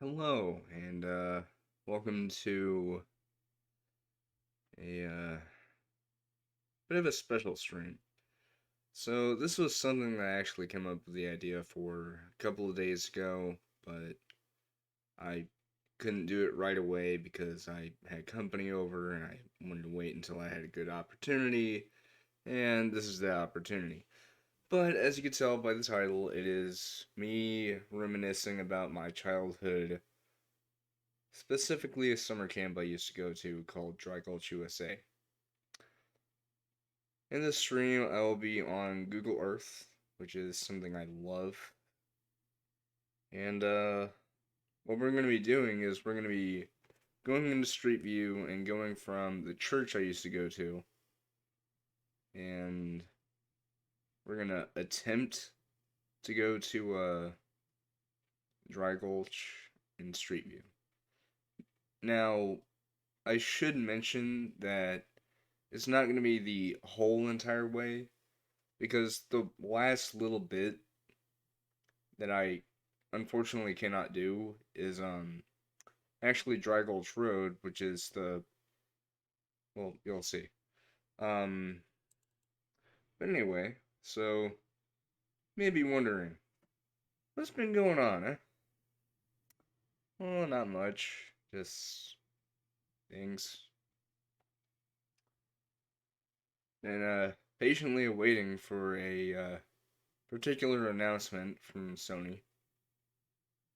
Hello, and welcome to a bit of a special stream. So, this was something that I actually came up with the idea for a couple of days ago, but I couldn't do it right away because I had company over and I wanted to wait until I had a good opportunity, and this is the opportunity. But as you can tell by the title, it is me reminiscing about my childhood, specifically a summer camp I used to go to called Gulch USA. In this stream, I will be on Google Earth, which is something I love. And what we're going to be doing is we're going to be going into Street View and going from the church I used to go to, and we're going to attempt to go to Dry Gulch in Street View. Now, I should mention that it's not going to be the whole entire way because the last little bit that I unfortunately cannot do is actually Dry Gulch Road, which is the well, you'll see. Um but anyway, so maybe wondering what's been going on, eh? Well, not much. Just things. And patiently awaiting for a particular announcement from Sony.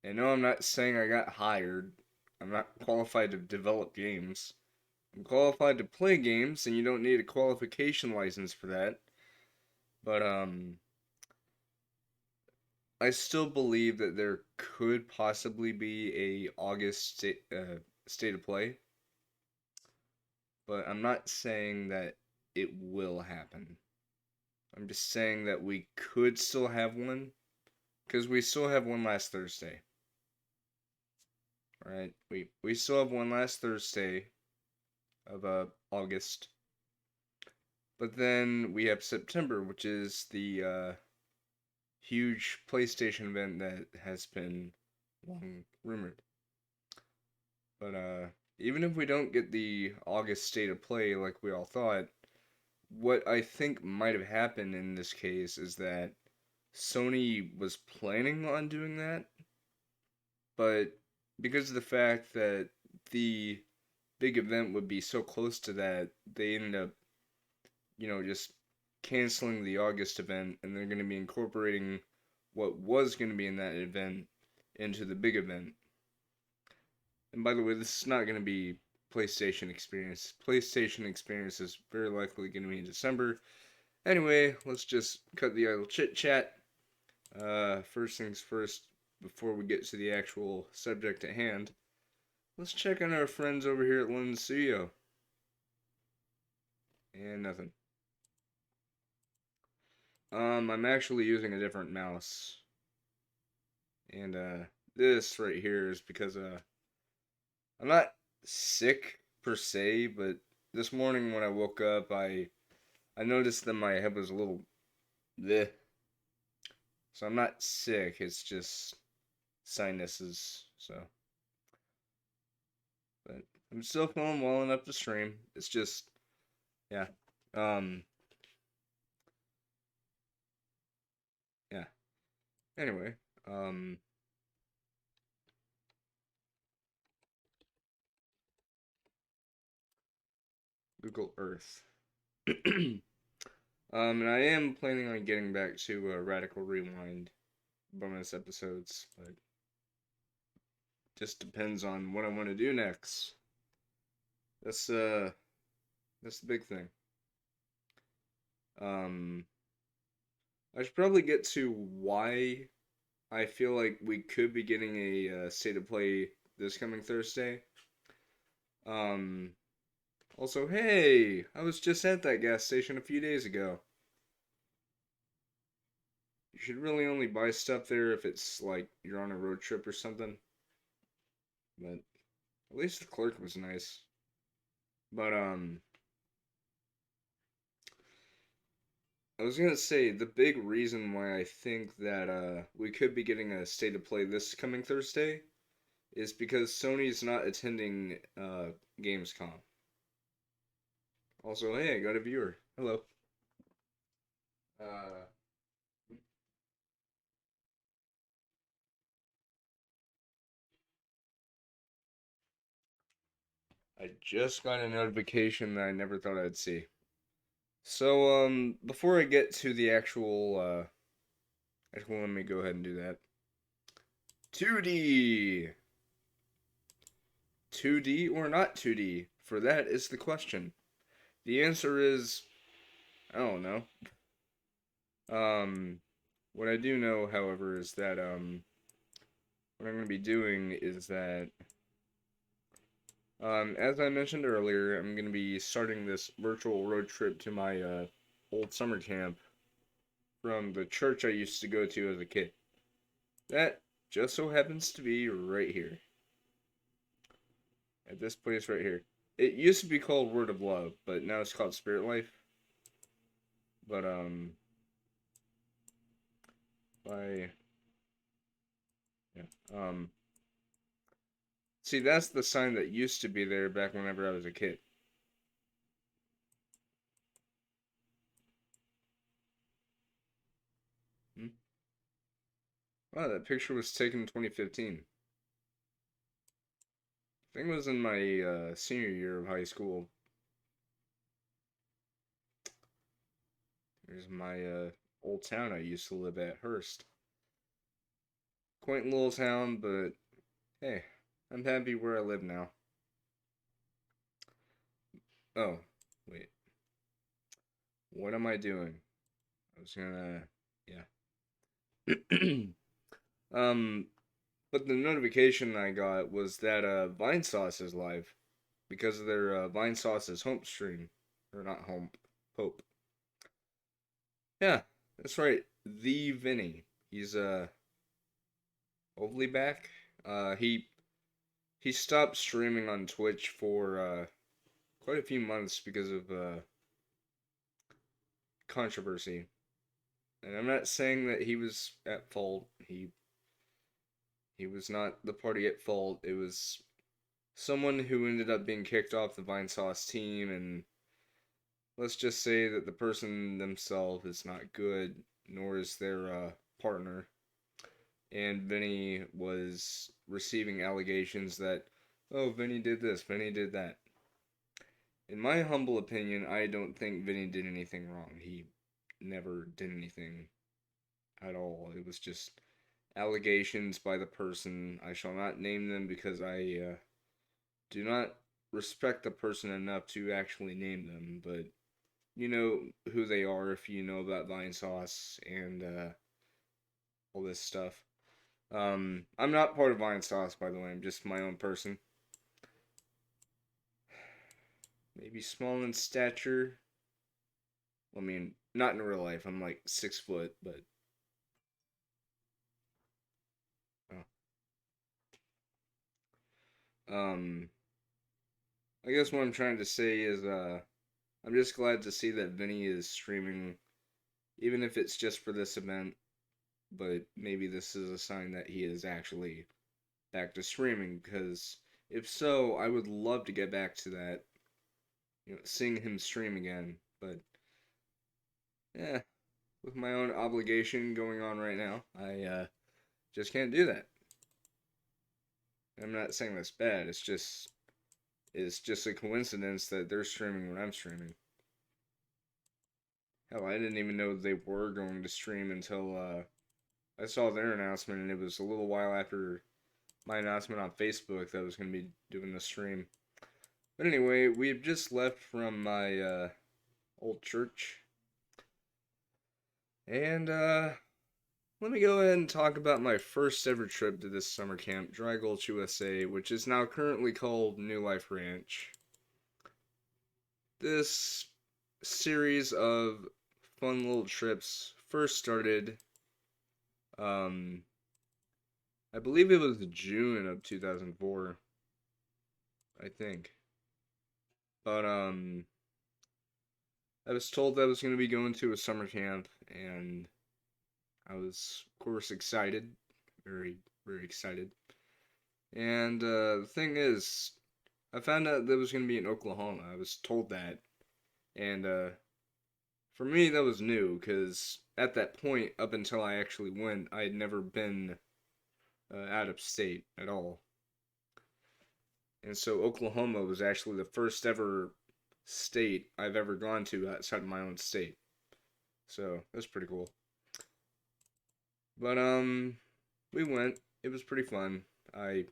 And no, I'm not saying I got hired. I'm not qualified to develop games. I'm qualified to play games, and you don't need a qualification license for that. But I still believe that there could possibly be a August state of play, but I'm not saying that it will happen. I'm just saying that we could still have one because we still have one last Thursday. Right? We still have one last Thursday of August. But then we have September, which is the huge PlayStation event that has been long rumored. But even if we don't get the August state of play like we all thought, what I think might have happened in this case is that Sony was planning on doing that, but because of the fact that the big event would be so close to that, they ended up, just canceling the August event, and they're going to be incorporating what was going to be in that event into the big event. And by the way, this is not going to be PlayStation Experience. PlayStation Experience is very likely going to be in December. Anyway, let's just cut the idle chit chat. First things first, before we get to the actual subject at hand, let's check on our friends over here at London Studio. And nothing. I'm actually using a different mouse. And this right here is because I'm not sick per se, but this morning when I woke up, I noticed that my head was a little bleh. So I'm not sick, it's just sinuses. So, but I'm still feeling well enough to stream. It's just, yeah. Um, yeah. Anyway, um, Google Earth. And I am planning on getting back to Radical Rewind bonus episodes, but just depends on what I want to do next. That's uh that's the big thing. Um I should probably get to why I feel like we could be getting a state of play this coming Thursday. Um Also, hey, I was just at that gas station a few days ago. You should really only buy stuff there if it's like you're on a road trip or something. But at least the clerk was nice. But I was gonna say the big reason why I think that we could be getting a state of play this coming Thursday is because Sony's not attending Gamescom. Also, hey, I got a viewer. Hello. Uh, I just got a notification that I never thought I'd see. So, before I get to the actually, let me go ahead and do that. 2D! 2D or not 2D? For that is the question. The answer is, I don't know. Um, what I do know, however, is that, what I'm going to be doing is that, as I mentioned earlier, I'm going to be starting this virtual road trip to my, old summer camp from the church I used to go to as a kid. That just so happens to be right here. At this place right here. It used to be called Word of Love, but now it's called Spirit Life. But by yeah, see that's the sign that used to be there back whenever I was a kid. Hmm? Wow, that picture was taken in 2015. I think it was in my senior year of high school. There's my old town I used to live at, Hearst. Quaint little town, but hey, I'm happy where I live now. Oh, wait. What am I doing? I was gonna, yeah. um, but the notification I got was that Vine Sauce is live because of their Vine Sauce's home stream, or not home, Pope. Yeah, that's right. The Vinny. He's hopefully back. He stopped streaming on Twitch for quite a few months because of controversy. And I'm not saying that he was at fault. He was not the party at fault. It was someone who ended up being kicked off the Vine Sauce team, and let's just say that the person themselves is not good, nor is their partner. And Vinny was receiving allegations that, oh, Vinny did this, Vinny did that. In my humble opinion, I don't think Vinny did anything wrong. He never did anything at all. It was just allegations by the person. I shall not name them because I do not respect the person enough to actually name them, but you know who they are if you know about Vine Sauce and all this stuff. I'm not part of Vine Sauce, by the way. I'm just my own person. Maybe small in stature. I mean, not in real life. I'm like 6 foot, but um, I guess what I'm trying to say is I'm just glad to see that Vinny is streaming, even if it's just for this event. But maybe this is a sign that he is actually back to streaming. Because if so, I would love to get back to that. You know, seeing him stream again. But yeah, with my own obligation going on right now, I just can't do that. I'm not saying that's bad. It's just a coincidence that they're streaming when I'm streaming. Hell, I didn't even know they were going to stream until I saw their announcement, and it was a little while after my announcement on Facebook that I was going to be doing the stream. But anyway, we've just left from my old church, and let me go ahead and talk about my first ever trip to this summer camp, Gulch USA, which is now currently called New Life Ranch. This series of fun little trips first started, um, I believe it was June of 2004, I think. But I was told that I was going to be going to a summer camp, and I was, of course, excited, very, very excited. And the thing is, I found out that was going to be in Oklahoma. I was told that. And for me, that was new because at that point, up until I actually went, I had never been out of state at all. And so Oklahoma was actually the first ever state I've ever gone to outside of my own state. So that's pretty cool. But we went. It was pretty fun. I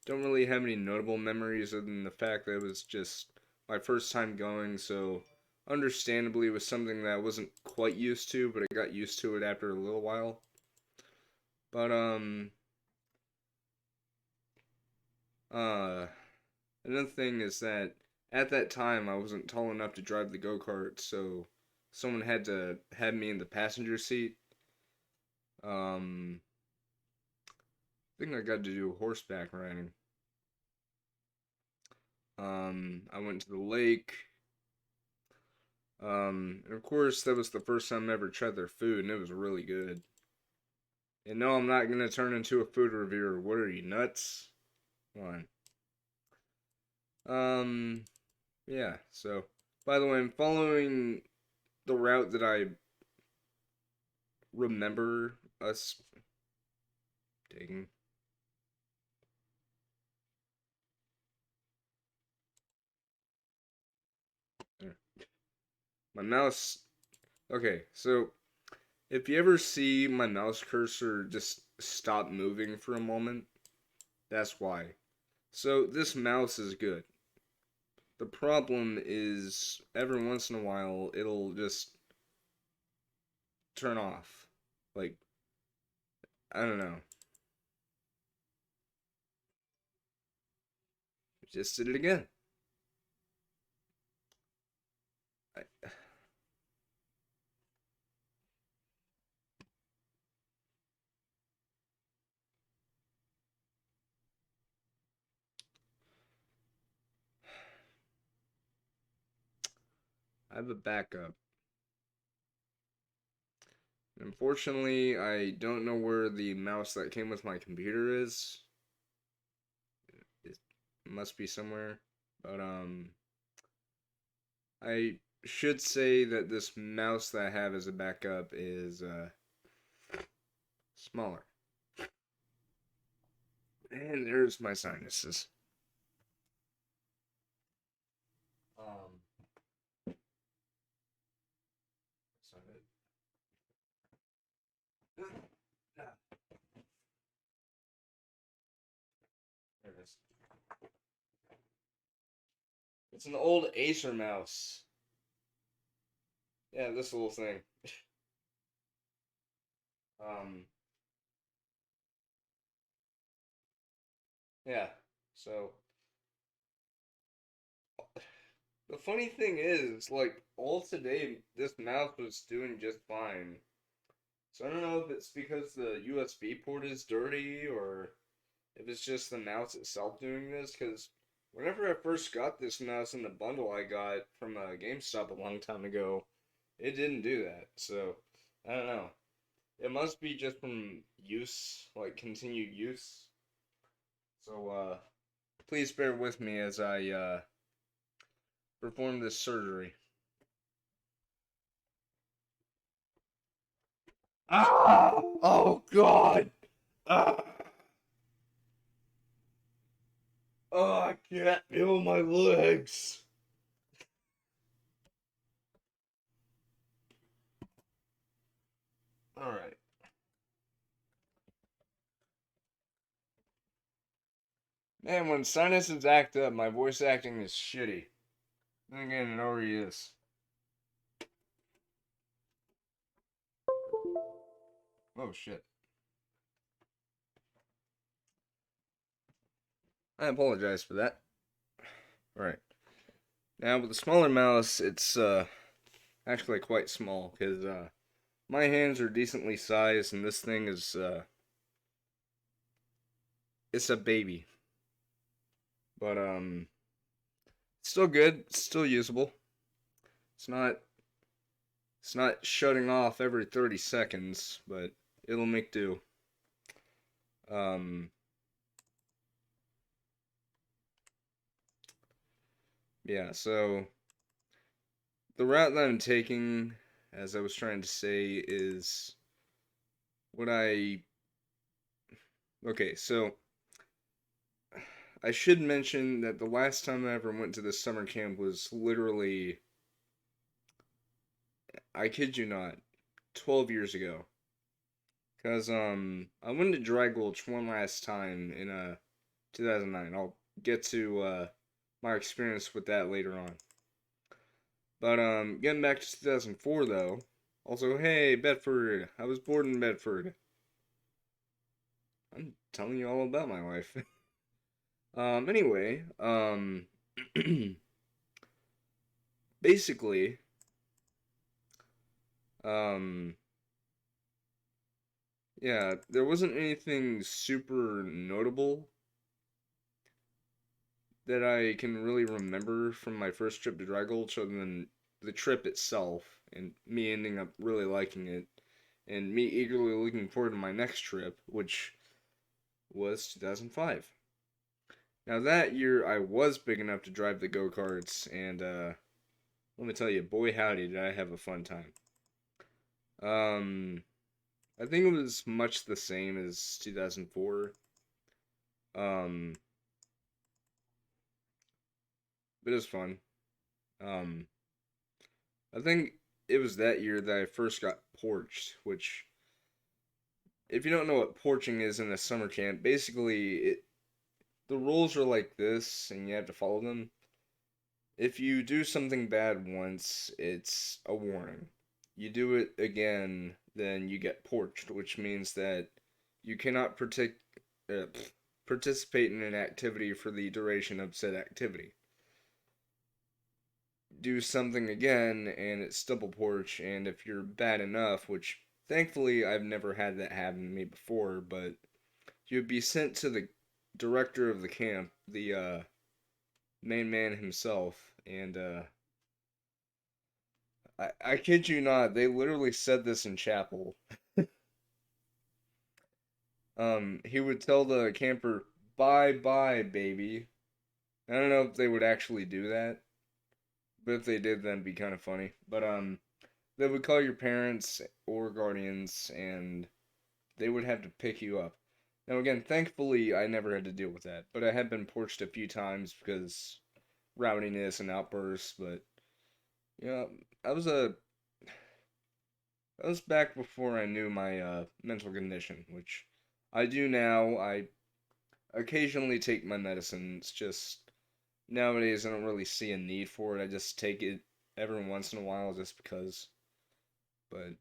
don't really have any notable memories other than the fact that it was just my first time going, so understandably it was something that I wasn't quite used to, but I got used to it after a little while. But uh another thing is that at that time I wasn't tall enough to drive the go-kart, so someone had to have me in the passenger seat. I think I got to do horseback riding. I went to the lake. And of course, that was the first time I ever tried their food, and it was really good. And no, I'm not gonna turn into a food reviewer. What are you, nuts? Come on. Yeah. So, by the way, I'm following the route that I remember us taking. There. My mouse. Okay, so if you ever see my mouse cursor just stop moving for a moment, that's why. So this mouse is good. The problem is every once in a while it'll just turn off. Like, I don't know. Just did it again. I, I have a backup. Unfortunately, I don't know where the mouse that came with my computer is. It must be somewhere. But I should say that this mouse that I have as a backup is smaller. And there's my sinuses. Um, that's not it. There it is. It's an old Acer mouse. Yeah, this little thing. Um, yeah. So the funny thing is, like all today, this mouse was doing just fine. So I don't know if it's because the USB port is dirty or if it's just the mouse itself doing this. Because whenever I first got this mouse in the bundle I got from GameStop a long time ago, it didn't do that. So I don't know. It must be just from use, like continued use. So please bear with me as I perform this surgery. Ah! Oh God! Ah! Oh, I can't feel my legs. All right, man. When sinuses act up, my voice acting is shitty. Then again, it already is. Oh shit! I apologize for that. All right. Now with the smaller mouse, it's actually quite small because my hands are decently sized, and this thing is it's a baby. But still good, still usable. It's not it's not shutting off every 30 seconds, but it'll make do. Um yeah, so the route that I'm taking, as I was trying to say, is what I. Okay, so I should mention that the last time I ever went to this summer camp was literally, I kid you not, 12 years ago. Cause I went to Dry Gulch one last time in 2009. I'll get to my experience with that later on. But getting back to 2004 though. Also, hey Bedford, I was born in Bedford. I'm telling you all about my life. Anyway, basically, um, yeah, there wasn't anything super notable that I can really remember from my first trip to Dry Gulch other than the trip itself and me ending up really liking it and me eagerly looking forward to my next trip, which was 2005. Now that year I was big enough to drive the go-karts and let me tell you, boy howdy did I have a fun time. Um I think it was much the same as 2004. Um but it was fun. Um I think it was that year that I first got porched, which, if you don't know what porching is in a summer camp, basically the rules are like this and you have to follow them. If you do something bad once, it's a warning. You do it again, then you get porched, which means that you cannot uh, participate in an activity for the duration of said activity. Do something again and it's double porch, and if you're bad enough, which thankfully I've never had that happen to me before, but you'd be sent to the director of the camp, the main man himself, and I kid you not, they literally said this in chapel. He would tell the camper, "Bye bye, baby." I don't know if they would actually do that, but if they did, that'd be kind of funny. But they would call your parents or guardians, and they would have to pick you up. Now, again, thankfully, I never had to deal with that, but I had been porched a few times because rowdiness and outbursts. But yeah, I was a I was back before I knew my mental condition, which I do now. I occasionally take my medicine. It's just nowadays I don't really see a need for it. I just take it every once in a while just because. But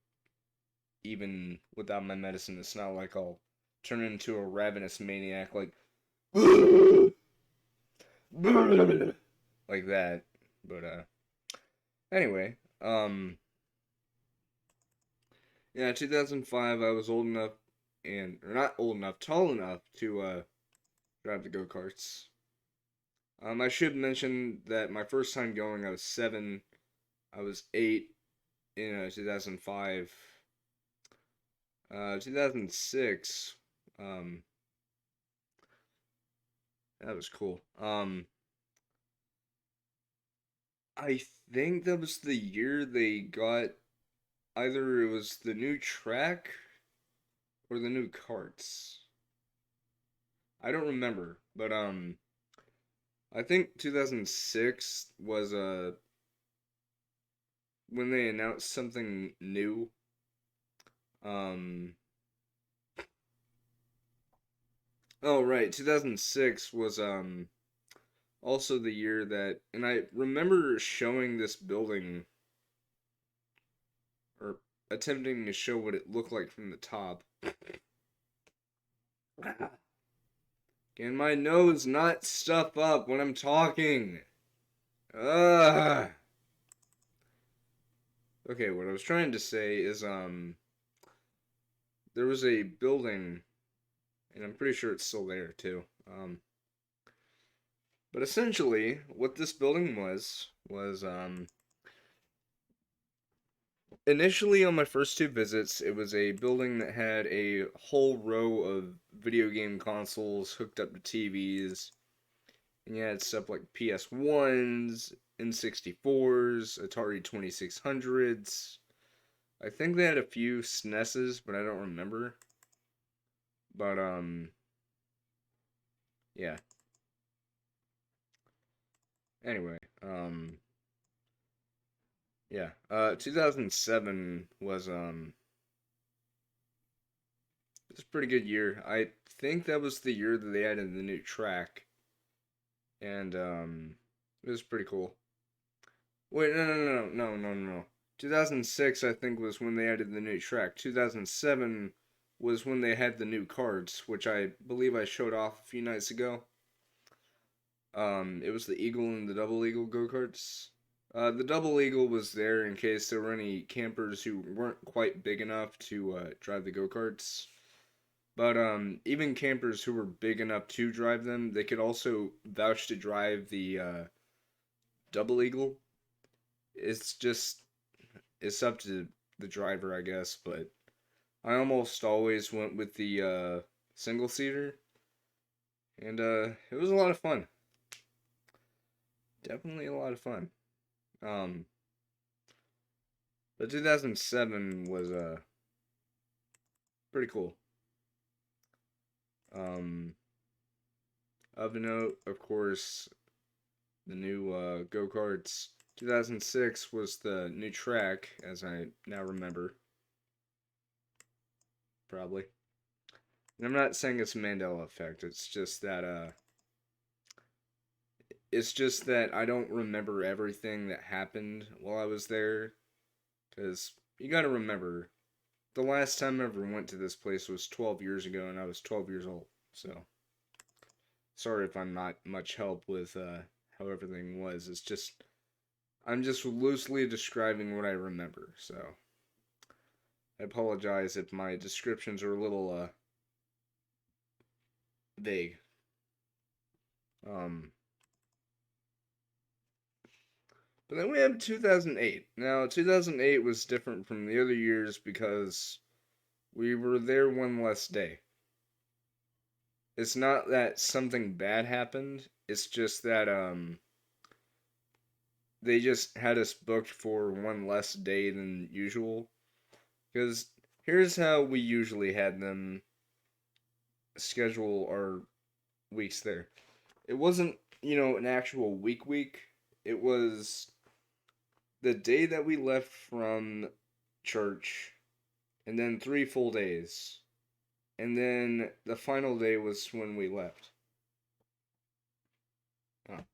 even without my medicine, it's not like I'll turn into a ravenous maniac like like that. But anyway, yeah, 2005 I was old enough and or not old enough, tall enough to drive the go-karts. I should mention that my first time going I was 7, I was 8 in 2005. 2006 that was cool. I think that was the year they got, either it was the new track or the new carts. I don't remember, but I think 2006 was when they announced something new. Um oh right, 2006 was also the year that, and I remember showing this building or attempting to show what it looked like from the top. Can my nose not stuff up when I'm talking? Ugh. Okay, what I was trying to say is there was a building, and I'm pretty sure it's still there too. But essentially what this building was initially on my first 2 visits, it was a building that had a whole row of video game consoles hooked up to TVs, And you had stuff like PS1s, N64s, Atari 2600s. I think they had a few SNESs, but I don't remember. But yeah. Anyway, yeah. 2007 was a pretty good year. I think that was the year that they added the new track, and it was pretty cool. Wait, no. 2006, I think, was when they added the new track. 2007 was when they had the new cards, which I believe I showed off a few nights ago. It was the Eagle and the Double Eagle go-karts. The Double Eagle was there in case there were any campers who weren't quite big enough to drive the go-karts. But even campers who were big enough to drive them, they could also vouch to drive the Double Eagle. It's just it's up to the driver, I guess. But I almost always went with the single seater, and it was a lot of fun. Definitely a lot of fun. Um, but 2007 was pretty cool. Um, of note, of course, the new go karts. 2006 was the new track, as I now remember. Probably. And I'm not saying it's a Mandela effect. It's just that I don't remember everything that happened while I was there. Because you gotta remember, the last time I ever went to this place was 12 years ago, and I was 12 years old. So, sorry if I'm not much help with how everything was. I'm just loosely describing what I remember. So, I apologize if my descriptions are a little vague. Um, but then we have 2008. Now, 2008 was different from the other years because we were there one less day. It's not that something bad happened, it's just that they just had us booked for one less day than usual. Because here's how we usually had them schedule our weeks there. It wasn't, an actual week. It was the day that we left from church, and then 3 full days. And then the final day was when we left. Oh.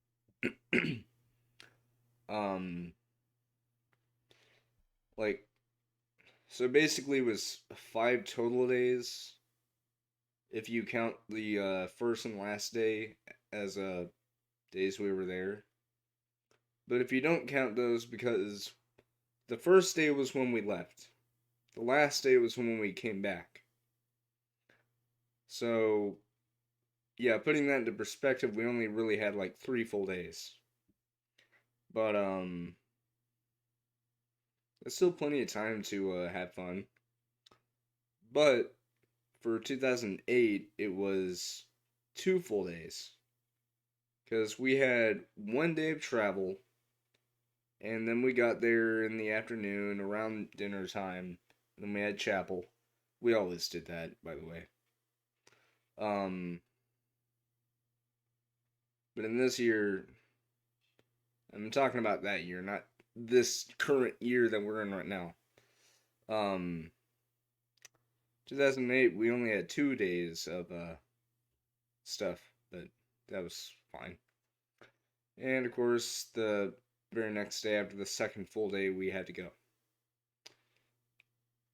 um, like, so basically it was 5 total days if you count the first and last day as days we were there. But if you don't count those, because the first day was when we left, the last day was when we came back. So, yeah, putting that into perspective, we only really had like 3 full days. But there's still plenty of time to have fun. But for 2008, it was 2 full days because we had one day of travel, and then we got there in the afternoon around dinner time. And then we had chapel. We always did that, by the way. Um, but in this year, I'm talking about that year, not this current year that we're in right now. Um, 2008, we only had 2 days of stuff, but that was fine. And of course, the very next day after the second full day, we had to go.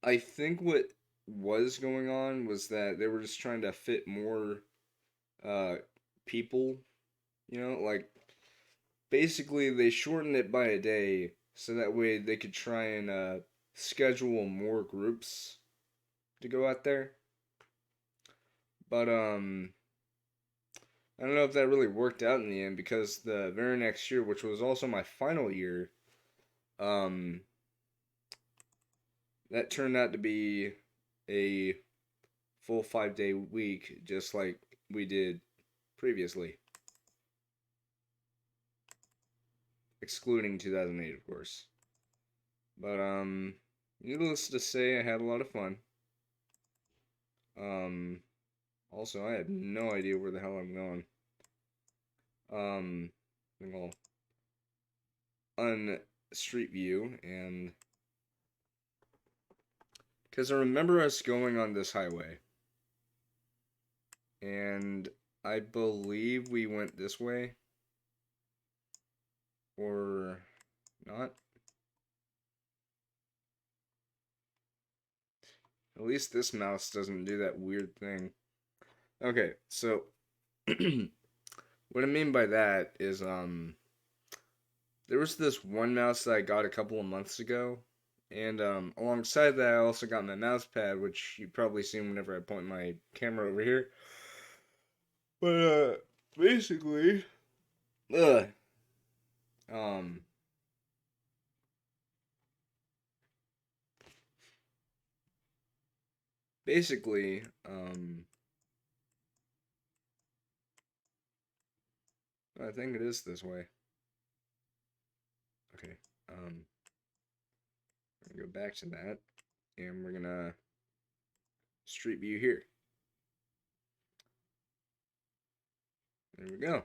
I think what was going on was that they were just trying to fit more uh, people, like basically they shortened it by a day so that way they could try and schedule more groups to go out there. But I don't know if that really worked out in the end because the very next year, which was also my final year, um, that turned out to be a full 5 day week, just like we did previously. excluding 2008, of course. But needless to say, I had a lot of fun. Um, Also, I have no idea where the hell I'm going. I think I'll on Street View, and because I remember us going on this highway, and I believe we went this way, or not. At least this mouse doesn't do that weird thing. Okay, so what I mean by that is there was this one mouse that I got a couple of months ago, and alongside that I also got my mouse pad, which you've probably seen whenever I point my camera over here. But basically, ugh, um, basically, I think it is this way. Okay, we're gonna go back to that, and we're gonna street view here. There we go.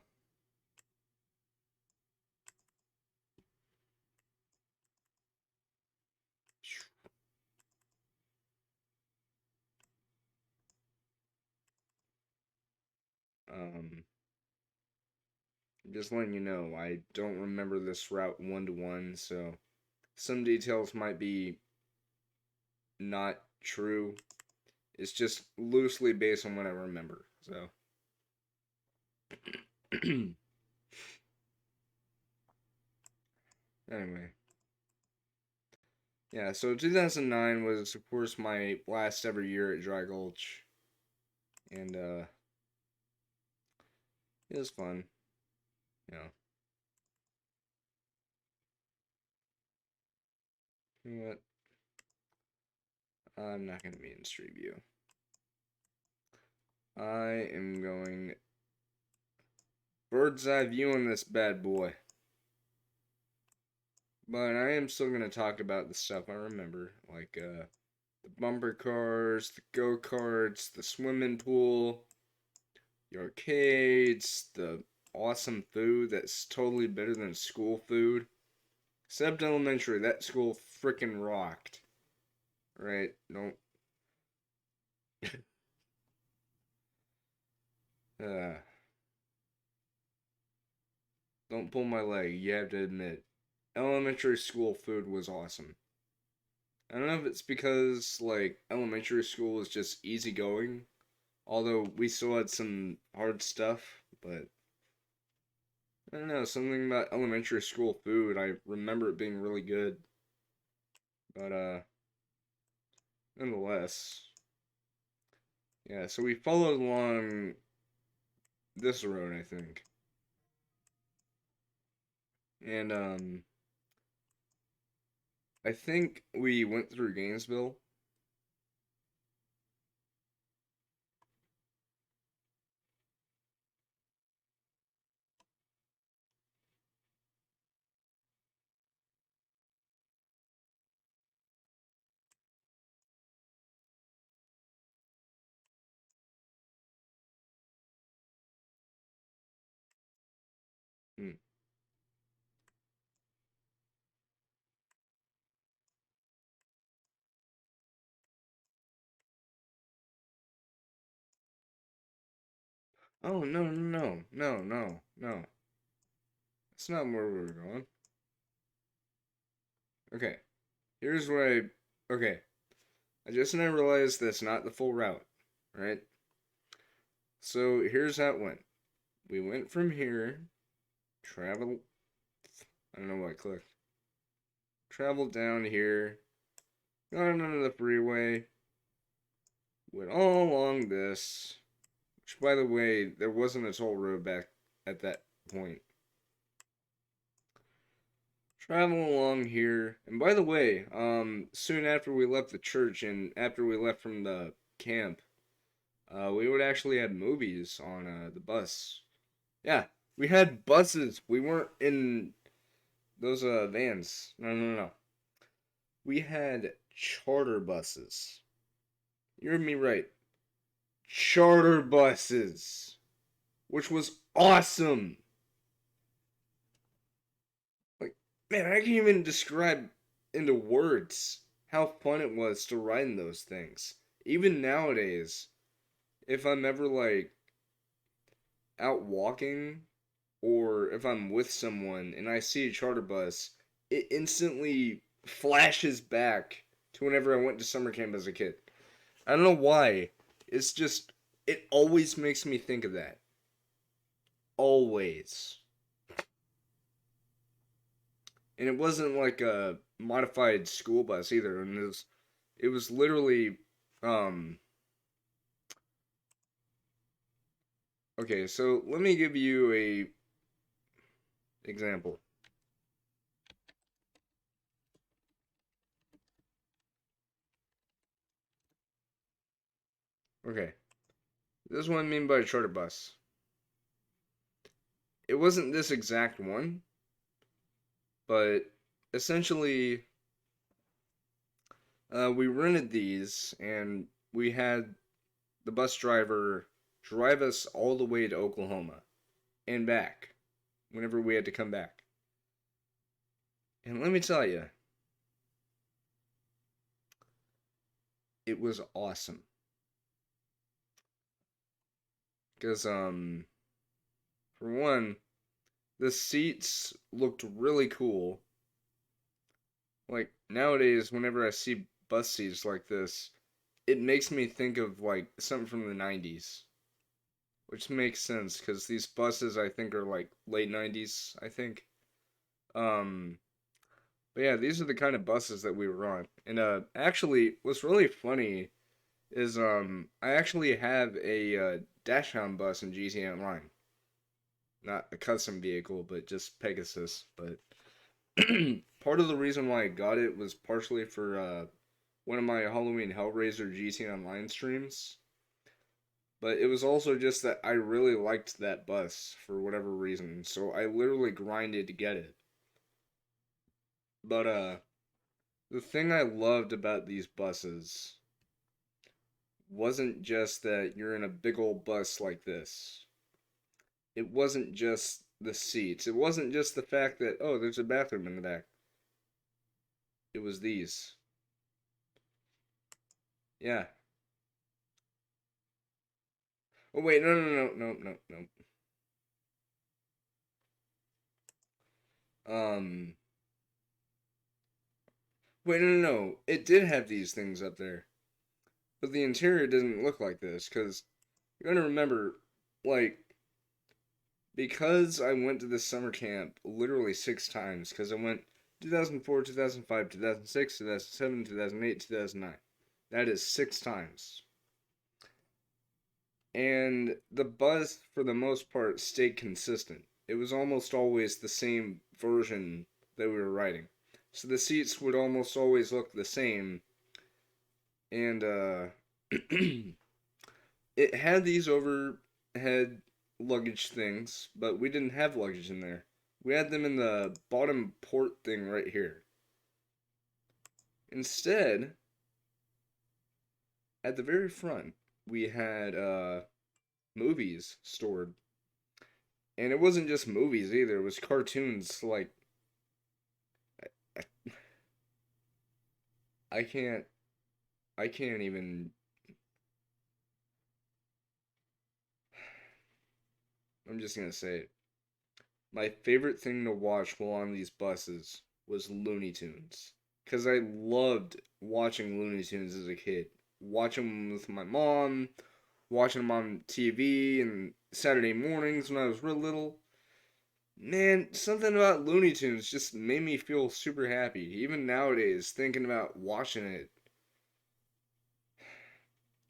Um, just letting you know, I don't remember this route one to one, so some details might be not true. It's just loosely based on what I remember. So, anyway, yeah. So 2009 was, of course, my last ever year at Dry Gulch, and it was fun. You know, you know what? I'm not gonna be in Street View. I am going bird's eye view on this bad boy. But I am still gonna talk about the stuff I remember, like the bumper cars, the go karts, the swimming pool, the arcades, the awesome food that's totally better than school food. Except elementary, that school freaking rocked. Right? Uh, don't pull my leg. You have to admit, elementary school food was awesome. I don't know if it's because like elementary school was just easygoing, although we still had some hard stuff, but I don't know, something about elementary school food, I remember it being really good. But nonetheless, yeah, so we followed along this road, I think. And I think we went through Gainesville. Hmm. Oh, no, no, no, no, no, no. That's not where we were going. Okay, here's what okay, I just now realized that's not the full route, right? So here's how it went. We went from here, travel, I don't know what I clicked. Traveled down here, got onto the freeway, went all along this, which by the way, there wasn't a toll road back at that point. Travel along here, and by the way, soon after we left the church and after we left from the camp, we would actually have movies on the bus. Yeah, we had buses. We weren't in. those vans. No, no, no. We had charter buses. You heard me right. Charter buses, which was awesome. Like, man, I can't even describe into words how fun it was to ride in those things. Even nowadays, if I'm ever like out walking or if I'm with someone and I see a charter bus, it instantly flashes back to whenever I went to summer camp as a kid. I don't know why. It's just, it always makes me think of that. Always. And it wasn't like a modified school bus either. And it was literally, um, okay, so let me give you a example. Okay, this is what I mean by a charter bus. It wasn't this exact one, but essentially, we rented these and we had the bus driver drive us all the way to Oklahoma and back whenever we had to come back. And let me tell you, it was awesome. Because, for one, the seats looked really cool. Like, nowadays, whenever I see bus seats like this, it makes me think of, like, something from the 90s. Which makes sense, because these buses, I think, are, like, late 90s, I think. Um, but yeah, these are the kind of buses that we were on. And, actually, what's really funny is, I actually have a, Dashhound bus in GTA Online. Not a custom vehicle, but just Pegasus. But part of the reason why I got it was partially for one of my Halloween Hellraiser GT Online streams. But it was also just that I really liked that bus for whatever reason, so I literally grinded to get it. But the thing I loved about these buses wasn't just that you're in a big old bus like this. It wasn't just the seats. It wasn't just the fact that, oh, there's a bathroom in the back. It was these. Yeah. Oh wait, no, no, no, no, no, no. Um, wait, no, no, no. It did have these things up there, but the interior doesn't look like this because you gotta remember, like, because I went to this summer camp literally 6 times because I went 2004, 2005, 2006, 2007, 2008, 2009. That is 6 times. And the buzz, for the most part, stayed consistent. It was almost always the same version that we were riding. So the seats would almost always look the same. And it had these overhead luggage things, but we didn't have luggage in there. We had them in the bottom port thing right here. Instead, at the very front, we had movies stored. And it wasn't just movies either, it was cartoons. Like, I can't, I can't even, I'm just gonna say it. My favorite thing to watch while on these buses was Looney Tunes. Because I loved watching Looney Tunes as a kid. Watching them with my mom, watching them on TV and Saturday mornings when I was real little. Man, something about Looney Tunes just made me feel super happy. Even nowadays, thinking about watching it.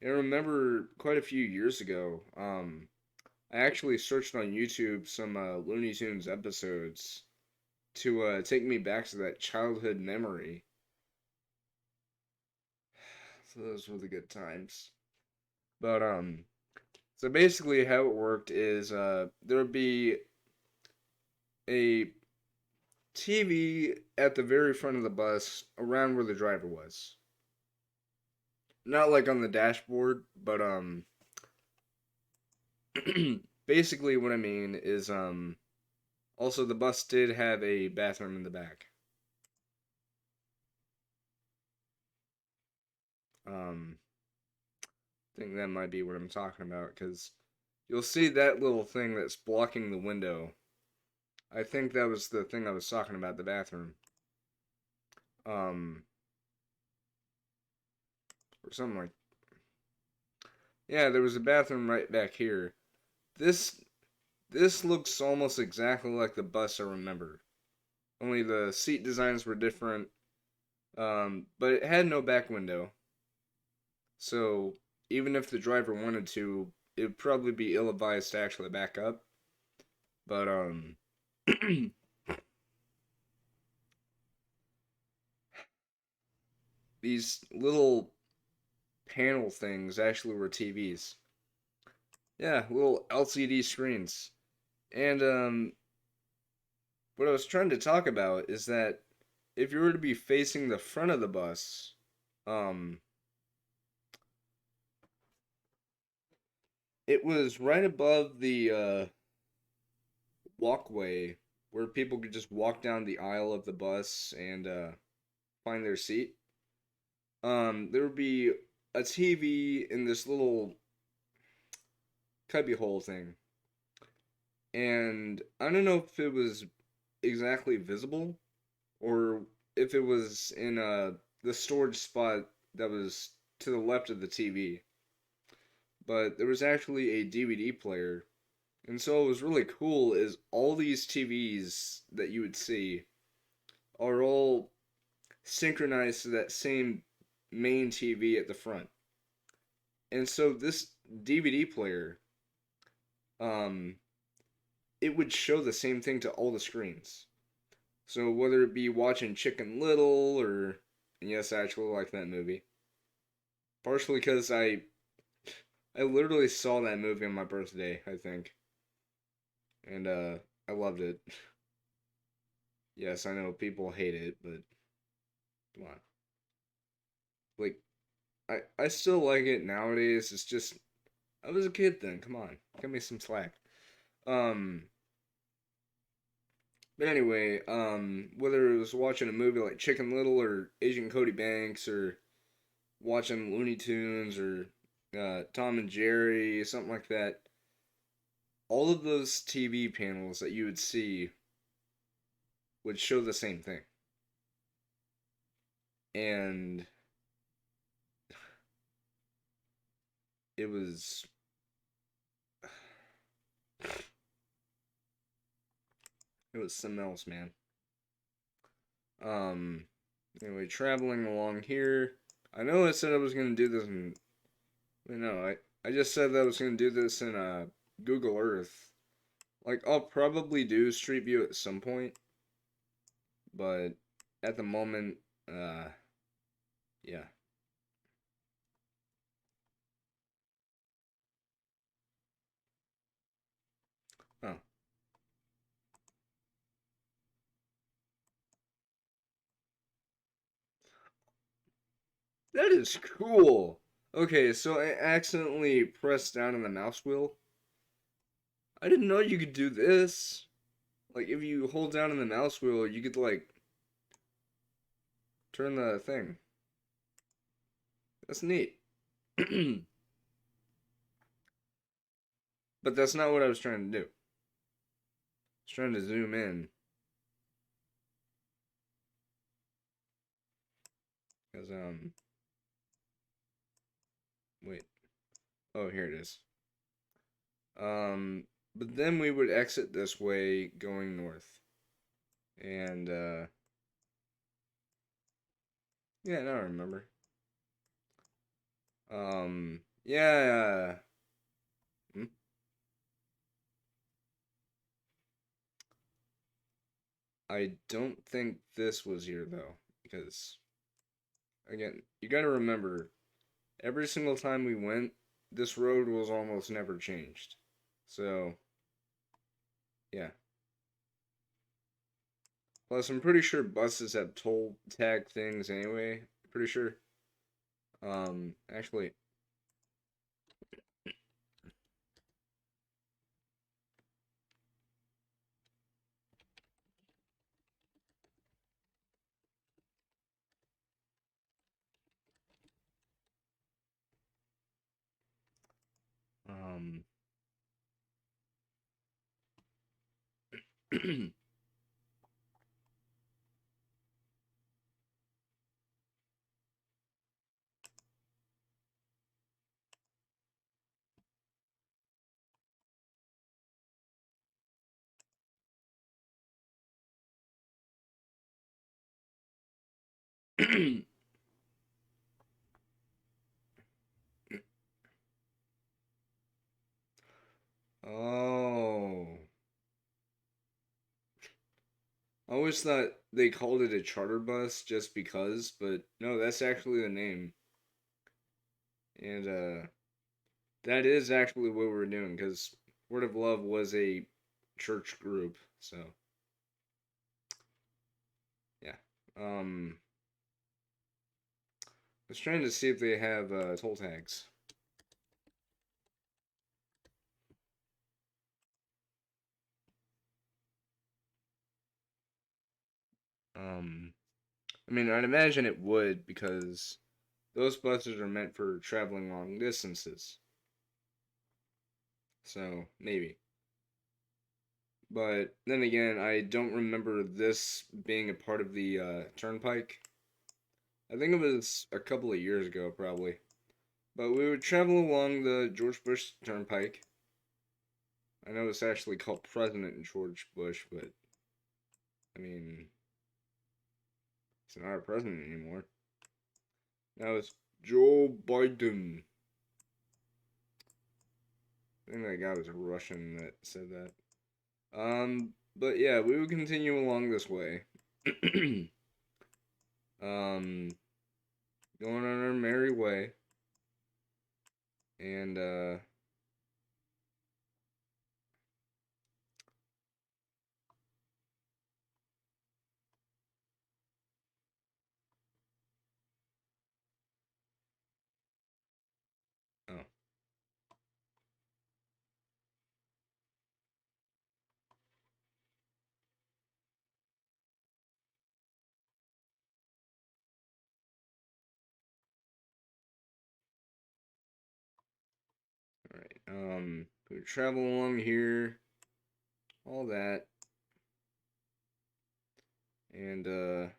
I remember quite a few years ago, I actually searched on YouTube some Looney Tunes episodes to take me back to that childhood memory. So those were the good times. But so basically how it worked is there would be a TV at the very front of the bus, around where the driver was. Not like on the dashboard, but basically what I mean is also the bus did have a bathroom in the back. Um, I think that might be what I'm talking about because you'll see that little thing that's blocking the window. I think that was the thing I was talking about, the bathroom. Um, or something like. Yeah, there was a bathroom right back here. This this looks almost exactly like the bus I remember. Only the seat designs were different. But it had no back window. So even if the driver wanted to, it would probably be ill advised to actually back up. But these little panel things actually were TVs. Yeah, little LCD screens. And what I was trying to talk about is that if you were to be facing the front of the bus, um, it was right above the walkway where people could just walk down the aisle of the bus and find their seat. There would be a TV in this little cubbyhole thing, and I don't know if it was exactly visible or if it was in the storage spot that was to the left of the TV. But there was actually a DVD player. And so what was really cool is all these TVs that you would see are all synchronized to that same main TV at the front. And so this DVD player, um, it would show the same thing to all the screens. So whether it be watching Chicken Little or yes, I actually like that movie. Partially because I literally saw that movie on my birthday, I think. And I loved it. Yes, I know people hate it, but come on. Like I still like it nowadays. It's just I was a kid then. Come on. Give me some slack. Um but anyway, whether it was watching a movie like Chicken Little or Agent Cody Banks or watching Looney Tunes or Tom and Jerry, something like that, all of those TV panels that you would see would show the same thing. And it was it was something else, man. Um anyway, traveling along here. I know I said I was gonna do this in no, I just said that I was gonna do this in Google Earth. Like I'll probably do Street View at some point, but at the moment, yeah. Oh, that is cool. Okay, so I accidentally pressed down on the mouse wheel. I didn't know you could do this. Like if you hold down on the mouse wheel, you could like turn the thing. That's neat. But that's not what I was trying to do. I was trying to zoom in because wait. Oh, here it is. Um but then we would exit this way going north. And yeah, now I remember. Yeah. Hmm? I don't think this was here though because again, you got to remember every single time we went, this road was almost never changed. So, yeah. Plus, I'm pretty sure buses have toll tag things anyway. Pretty sure. Actually, um, oh, I always thought they called it a charter bus just because, but no, that's actually the name. And that is actually what we're doing because Word of Love was a church group. So yeah. I was trying to see if they have toll tags. Um, I mean, I'd imagine it would because those buses are meant for traveling long distances. So maybe. But then again, I don't remember this being a part of the turnpike. I think it was a couple of years ago, probably. But we would travel along the George Bush Turnpike. I know it's actually called President George Bush, but I mean, he's not our president anymore. Now it's Joe Biden. I think that guy was a Russian that said that. But yeah, we would continue along this way. um, Going on our merry way. And, oh, alright. We would travel along here, all that. And, then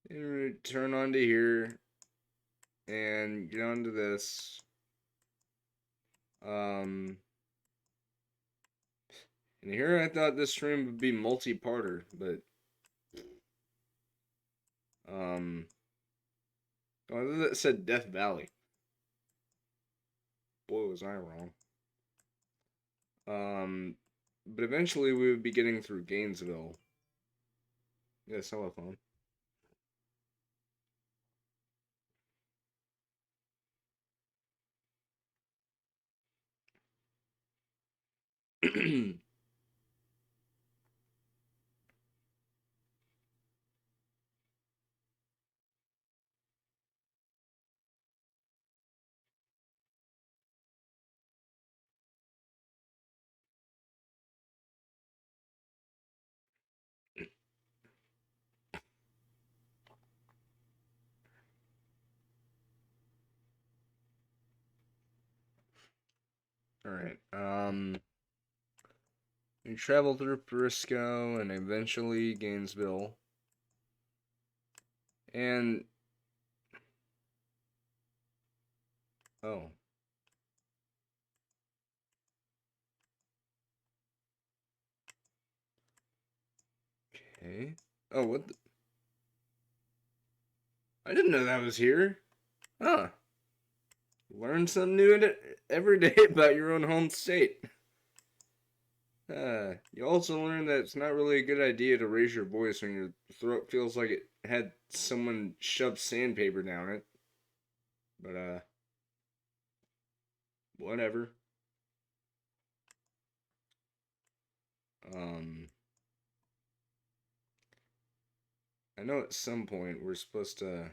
we would turn onto here and get onto this. Um, and here I thought this stream would be multi-parter, but, um, oh, I thought it said Death Valley. Boy, was I wrong. Um, but eventually we would be getting through Gainesville. Yeah, telephone. All right. We travel through Frisco and eventually Gainesville. And oh, okay. Oh, what? I didn't know that was here. Huh. Learn something new every day about your own home state. You also learn that it's not really a good idea to raise your voice when your throat feels like it had someone shove sandpaper down it. But whatever. Um, I know at some point we're supposed to.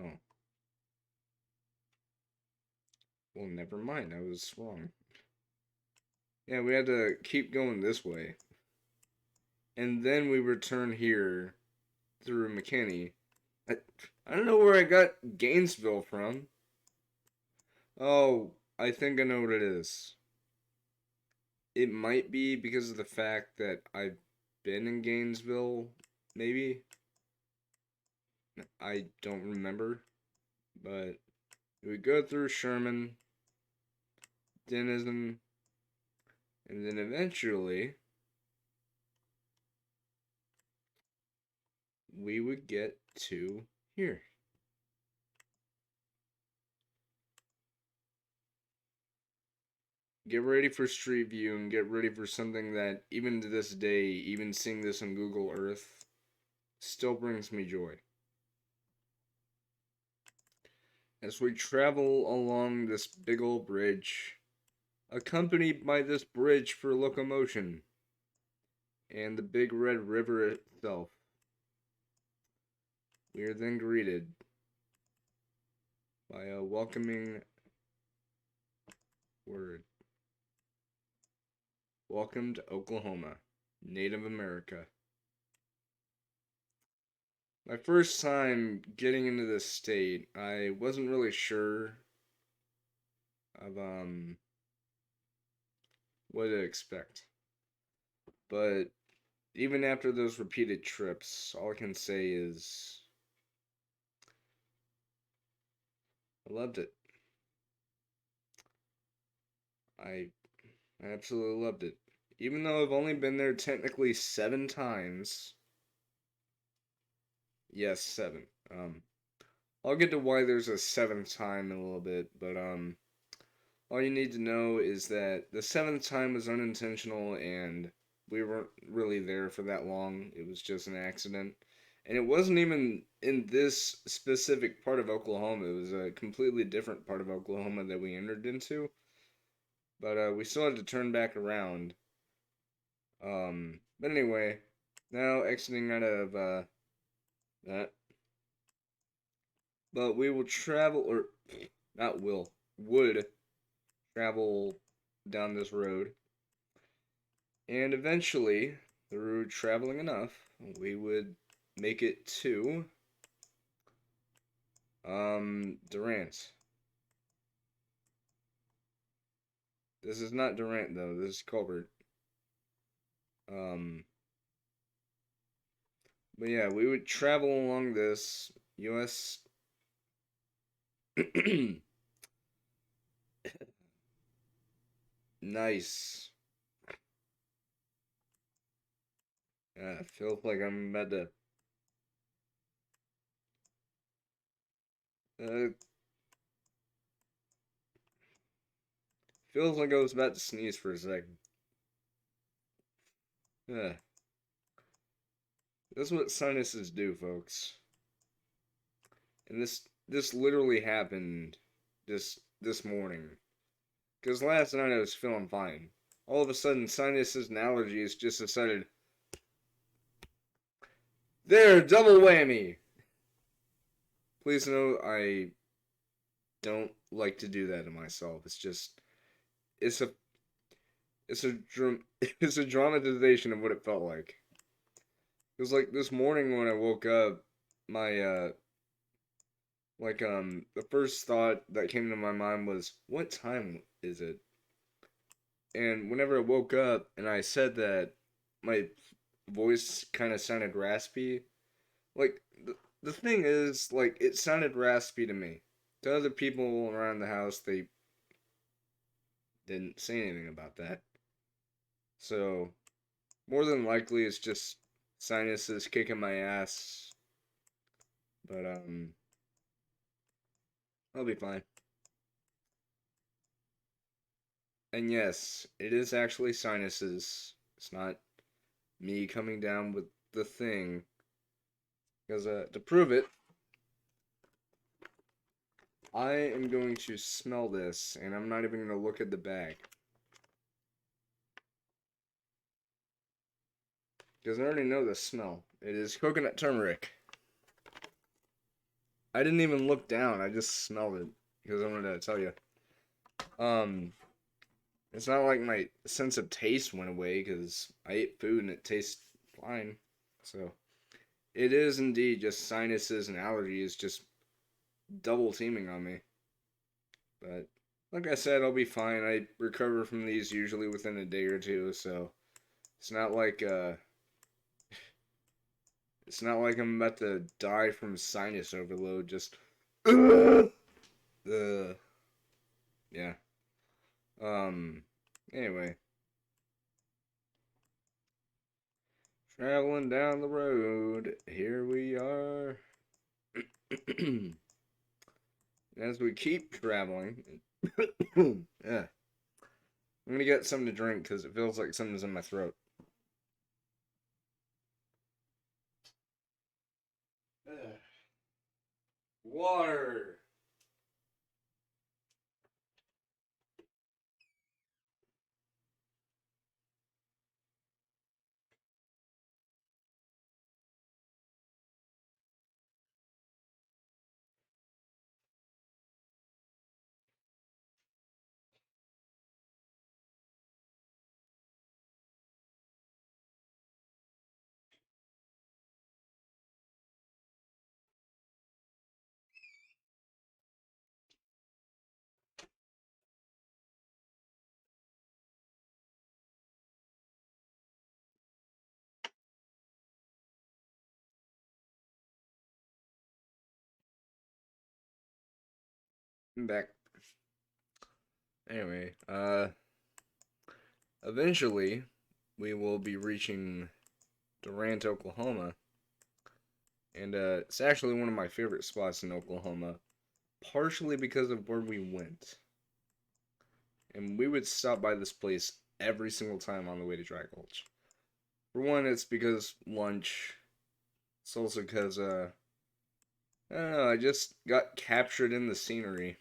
Oh, well, never mind. I was wrong. Yeah, we had to keep going this way. And then we return here through McKinney. I, I don't know where I got Gainesville from. Oh, I think I know what it is. It might be because of the fact that I've been in Gainesville, maybe. I don't remember. But we go through Sherman, Denison, and then eventually we would get to here. Get ready for Street View and get ready for something that, even to this day, even seeing this on Google Earth, still brings me joy. As we travel along this big old bridge, accompanied by this bridge for locomotion, and the big red river itself, we are then greeted by a welcoming word. Welcome to Oklahoma, Native America. My first time getting into this state, I wasn't really sure of what to expect. But even after those repeated trips, all I can say is I loved it. I absolutely loved it. Even though I've only been there technically 7 times. Yes, 7. I'll get to why there's a seventh time in a little bit, but all you need to know is that the seventh time was unintentional and we weren't really there for that long. It was just an accident. And it wasn't even in this specific part of Oklahoma. It was a completely different part of Oklahoma that we entered into. But we still had to turn back around. But anyway, now exiting out of that. But we will travel, or not will, would travel down this road. And eventually, through traveling enough, we would make it to Durant. This is not Durant though. This is Colbert. Um, but yeah, we would travel along this U.S. Nice. I feel like I'm about to. Uh, feels like I was about to sneeze for a second. Uh, that's what sinuses do, folks. And this literally happened this morning. Because last night I was feeling fine. All of a sudden, sinuses and allergies just decided, there, double whammy! Please know I don't like to do that to myself. It's just, it's a, it's a, it's a dramatization of what it felt like. It was like this morning when I woke up, my, the first thought that came to my mind was, what time is it? And whenever I woke up and I said that, my voice kind of sounded raspy. Like, the thing is, like, it sounded raspy to me. To other people around the house, they didn't say anything about that. So, more than likely, it's just sinuses kicking my ass. But, I'll be fine. And yes, it is actually sinuses. It's not me coming down with the thing. Because, to prove it, I am going to smell this, and I'm not even going to look at the bag. because I already know the smell. It is coconut turmeric. I didn't even look down. I just smelled it because I wanted to tell you. Um, it's not like my sense of taste went away because I ate food and it tastes fine. So it is indeed just sinuses and allergies just double teaming on me. But like I said, I'll be fine. I recover from these usually within a day or two, so it's not like I'm about to die from sinus overload. Just yeah. Um. Anyway, traveling down the road. Here we are. As we keep traveling, yeah, I'm gonna get something to drink because it feels like something's in my throat. Water. I'm back. Anyway, eventually we will be reaching Durant, Oklahoma, and it's actually one of my favorite spots in Oklahoma, partially because of where we went. And we would stop by this place every single time on the way to Dry Gulch. For one, it's because lunch. It's also because I don't know, I just got captured in the scenery.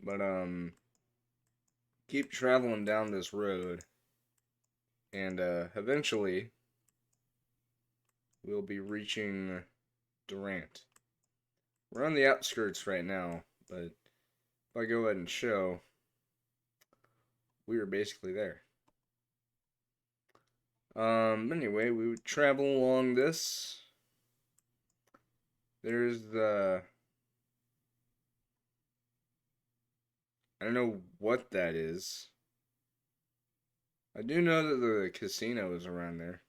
But keep traveling down this road, and eventually we'll be reaching Durant. We're on the outskirts right now, but if I go ahead and show, we were basically there. Anyway, we would travel along this. There's I don't know what that is. I do know that the casino is around there.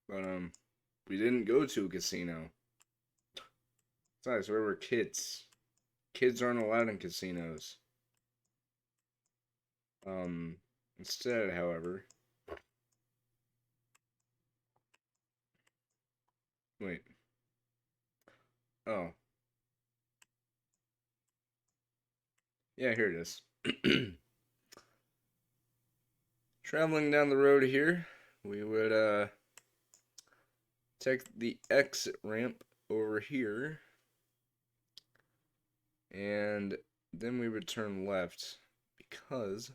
But, we didn't go to a casino. Besides, we were kids. Kids aren't allowed in casinos. Um, Instead, however, wait. Oh, yeah, here it is. Traveling down the road here, we would take the exit ramp over here, and then we would turn left because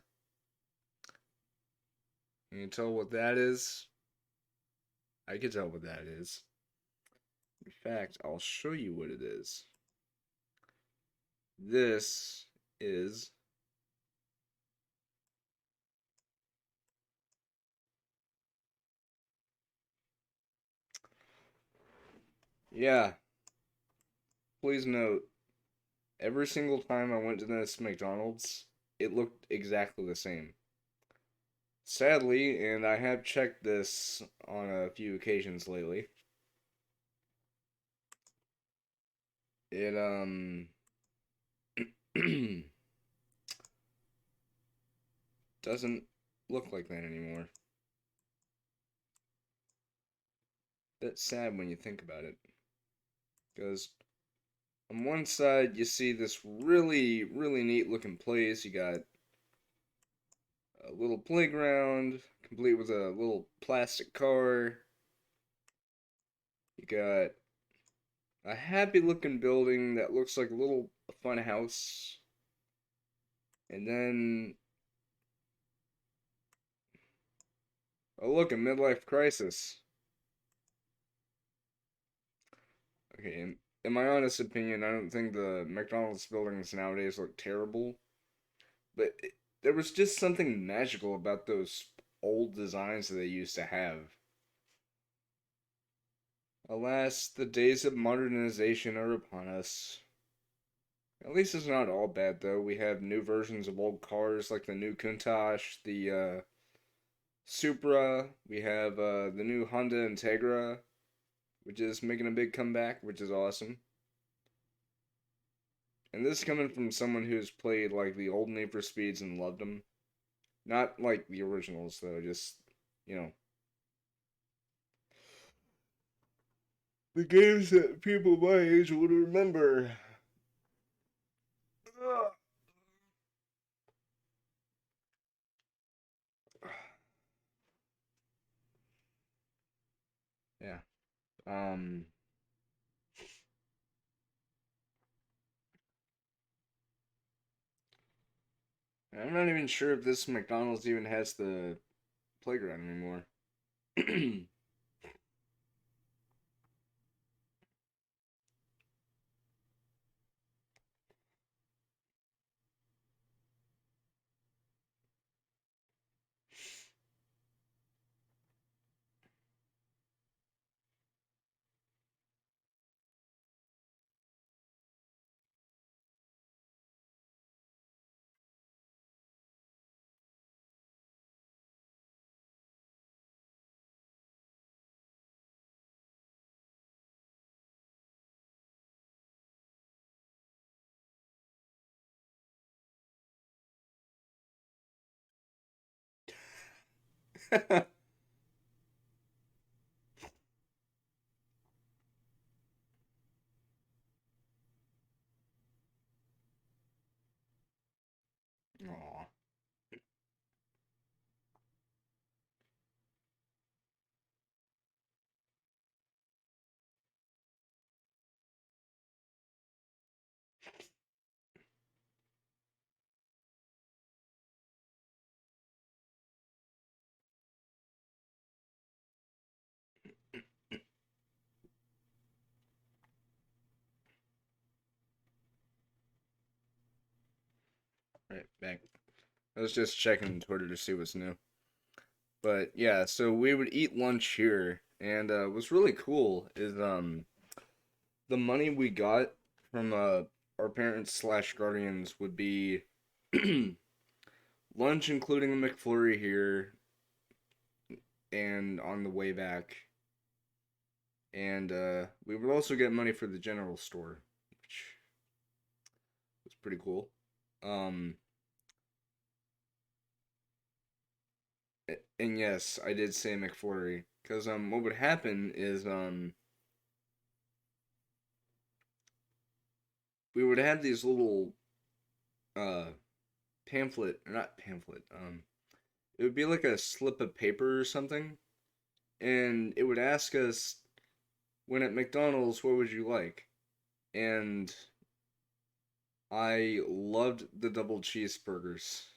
you can tell what that is. I can tell what that is. In fact, I'll show you what it is. This is yeah. Please note, every single time I went to this McDonald's, it looked exactly the same. Sadly, and I have checked this on a few occasions lately, it doesn't look like that anymore. Bit sad when you think about it. Because on one side you see this really, really neat looking place. You got a little playground, complete with a little plastic car. You got a happy looking building that looks like a little fun house. And then Oh, look, a midlife crisis. Okay, in my honest opinion, I don't think the McDonald's buildings nowadays look terrible, but there was just something magical about those old designs that they used to have. Alas, the days of modernization are upon us. At least it's not all bad though. We have new versions of old cars like the new Countach, the Supra. We have the new Honda Integra, which is making a big comeback, which is awesome. And this is coming from someone who's played like the old Need for Speeds and loved them. Not like the originals though, just you know the games that people my age would remember. Yeah. Um. I'm not even sure if this McDonald's even has the playground anymore. Aw. Right back. I was just checking Twitter to see what's new. But yeah, so we would eat lunch here, and what's really cool is the money we got from our parents slash guardians would be lunch, including a McFlurry here, and on the way back, and we would also get money for the general store, which was pretty cool. Um, and yes, I did say McFlurry because what would happen is we would have these little uh pamphlet, or not pamphlet, it would be like a slip of paper or something, and it would ask us when at McDonald's, what would you like? And I loved the double cheeseburgers.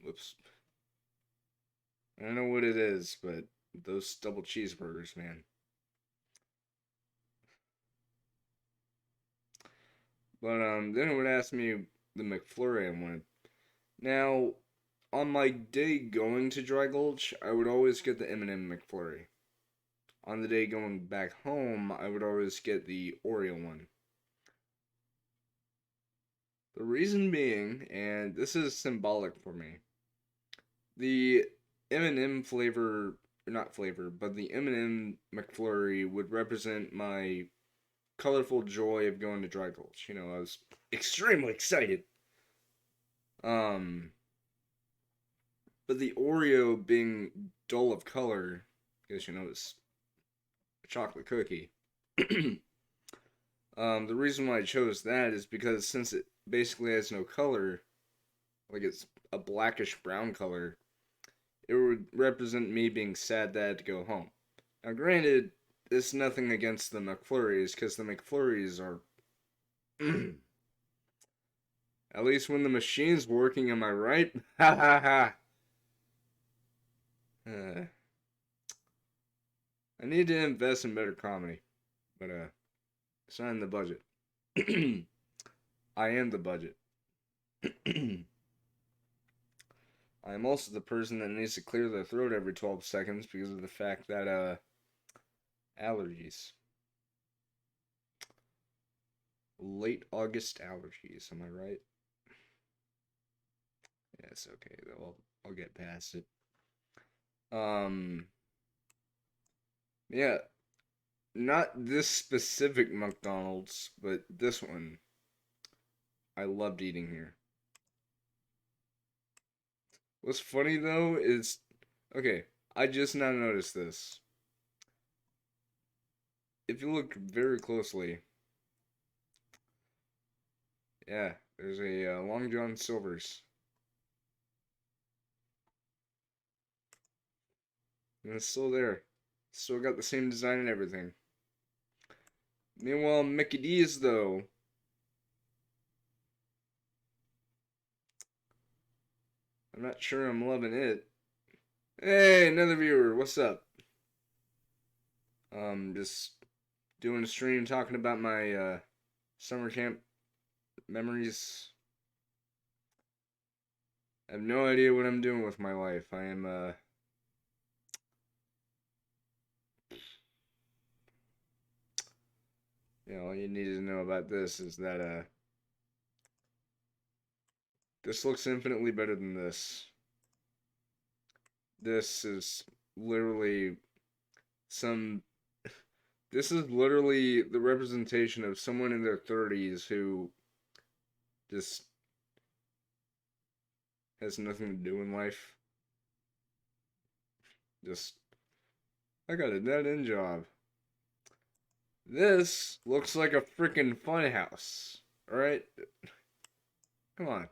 Whoops. I don't know what it is, but those double cheeseburgers, man. But then it would ask me the McFlurry I wanted. Now, on my day going to Dry Gulch, I would always get the M&M McFlurry. On the day going back home, I would always get the Oreo one. The reason being, and this is symbolic for me, the M&M flavor, or not flavor, but the M&M McFlurry would represent my colorful joy of going to Dry Gulch. You know, I was extremely excited. Um, but the Oreo being dull of color, because you know it's a chocolate cookie. The reason why I chose that is because since it basically has no color, like it's a blackish brown color, it would represent me being sad that I had to go home. Now, granted, it's nothing against the McFlurries, because the McFlurries are. At least when the machine's working, am I right? Ha ha ha! I need to invest in better comedy, but it's not in the budget. I am the budget. I am also the person that needs to clear their throat every 12 seconds because of the fact that allergies. Late August allergies, am I right? Yeah, it's okay though. I'll get past it. Um, yeah, not this specific McDonald's, but this one. I loved eating here. What's funny though is, okay, I just now noticed this. If you look very closely, yeah, there's a Long John Silver's, and it's still there. Still got the same design and everything. Meanwhile, Mickey D's though, I'm not sure I'm loving it. Hey, another viewer, what's up? Just doing a stream talking about my summer camp memories. I have no idea what I'm doing with my life. I am all you need to know about this is that this looks infinitely better than this. This is literally some this is literally the representation of someone in their 30s who just has nothing to do in life. Just, I got a dead end job. This looks like a freaking fun house. Alright? Come on.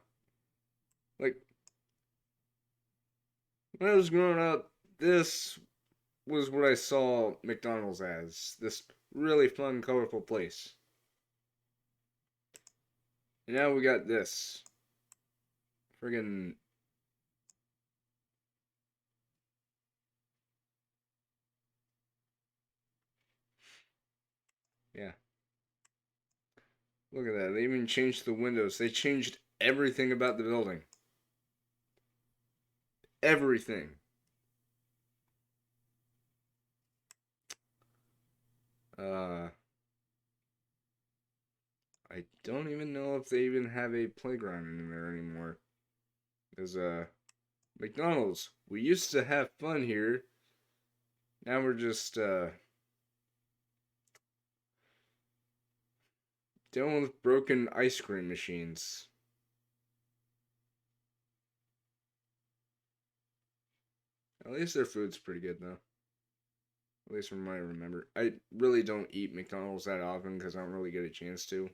Like, when I was growing up, this was what I saw McDonald's as. This really fun, colorful place. And now we got this. Friggin' yeah. Look at that. They even changed the windows. They changed everything about the building. Everything. Uh, I don't even know if they even have a playground in there anymore. There's a McDonald's. We used to have fun here. Now we're just dealing with broken ice cream machines. At least their food's pretty good though. At least from what I remember. I really don't eat McDonald's that often because I don't really get a chance to.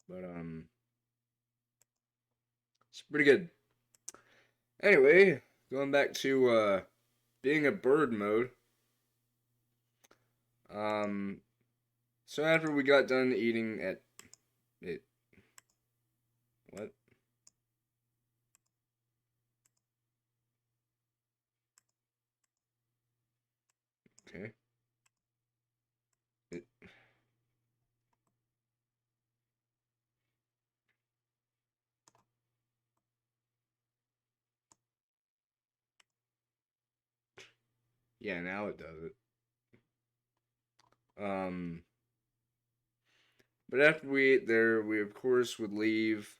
But it's pretty good. Anyway, going back to being a bird mode. Um, so after we got done eating at it, what? Okay. It, yeah, now it does it. Um, but after we ate there, we of course would leave,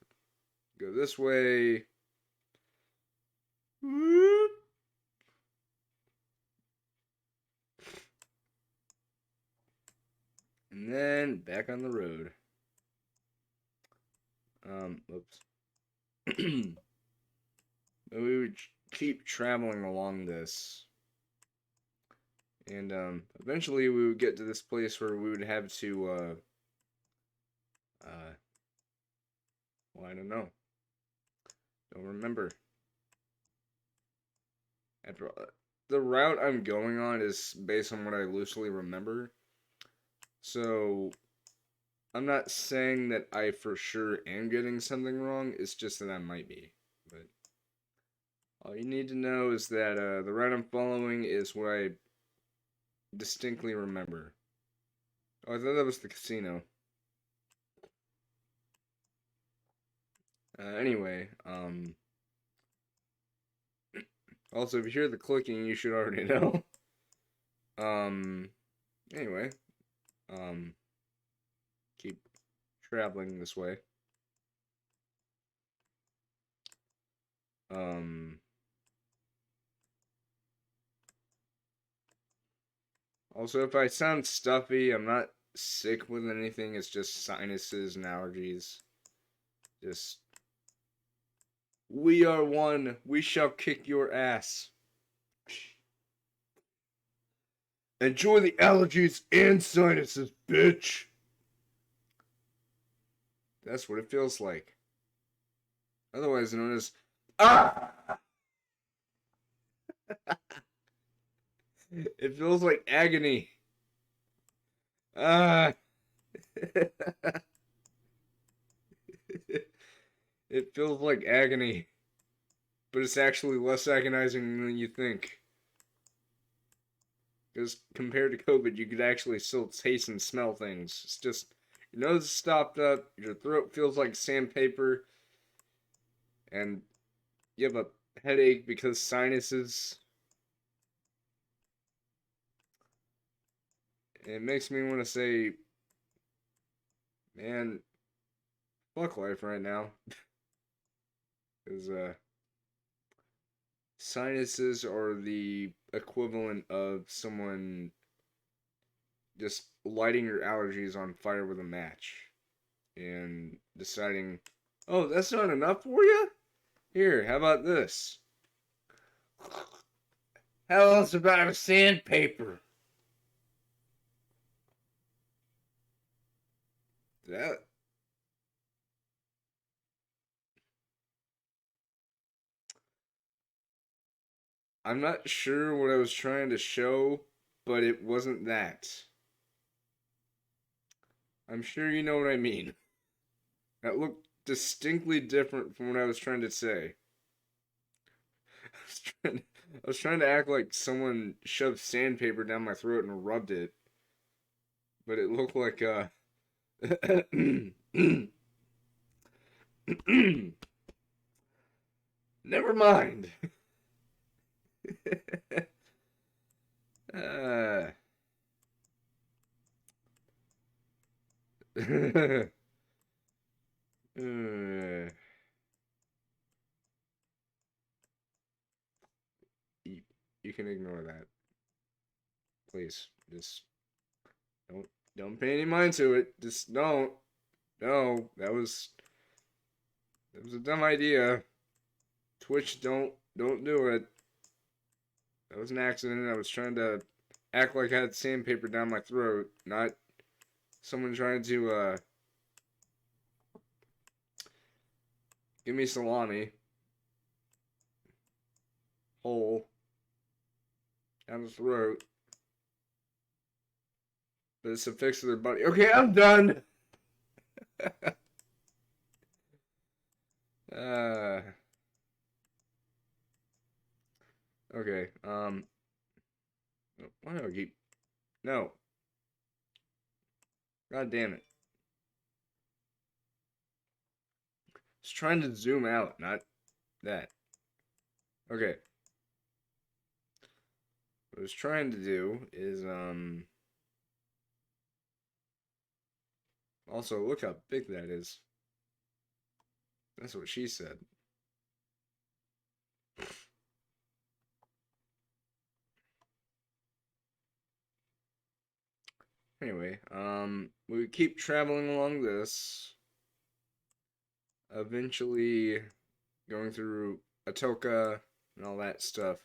go this way, whoop, and then back on the road. Oops. But we would keep traveling along this. And eventually we would get to this place where we would have to well, I don't know. Don't remember. After the route I'm going on is based on what I loosely remember. So I'm not saying that I for sure am getting something wrong. It's just that I might be. But All you need to know is that the route I'm following is what I distinctly remember. Oh, I thought that was the casino. Anyway, also if you hear the clicking, you should already know. um, anyway, um, keep traveling this way. Um, Also, if I sound stuffy, I'm not sick with anything. It's just sinuses and allergies. Just, we are one. We shall kick your ass. Enjoy the allergies and sinuses, bitch. That's what it feels like. Otherwise known as ah. It feels like agony. Ah. It feels like agony, but it's actually less agonizing than you think. Because compared to COVID, you could actually still taste and smell things. It's just your nose is stopped up, your throat feels like sandpaper, and you have a headache because sinuses. It makes me want to say, man, fuck life right now. Because sinuses are the equivalent of someone just lighting your allergies on fire with a match and deciding, oh, that's not enough for you? Here, how about this? How else about a sandpaper? That I'm not sure what I was trying to show, but it wasn't that. I'm sure you know what I mean. That looked distinctly different from what I was trying to say. I was trying to act like someone shoved sandpaper down my throat and rubbed it, but it looked like never mind. uh, uh, you, you can ignore that, please. Just don't don't pay any mind to it. Just don't. No, that was a dumb idea. Twitch, don't do it. That was an accident. I was trying to act like I had sandpaper down my throat, not someone trying to give me salami whole down the throat. But it's a fix to their body. Okay, I'm done. uh, okay. Why do I keep? No. God damn it. Just trying to zoom out, not that. Okay. What I was trying to do is also look how big that is. That's what she said. Anyway, we keep traveling along this, eventually going through Atoka and all that stuff.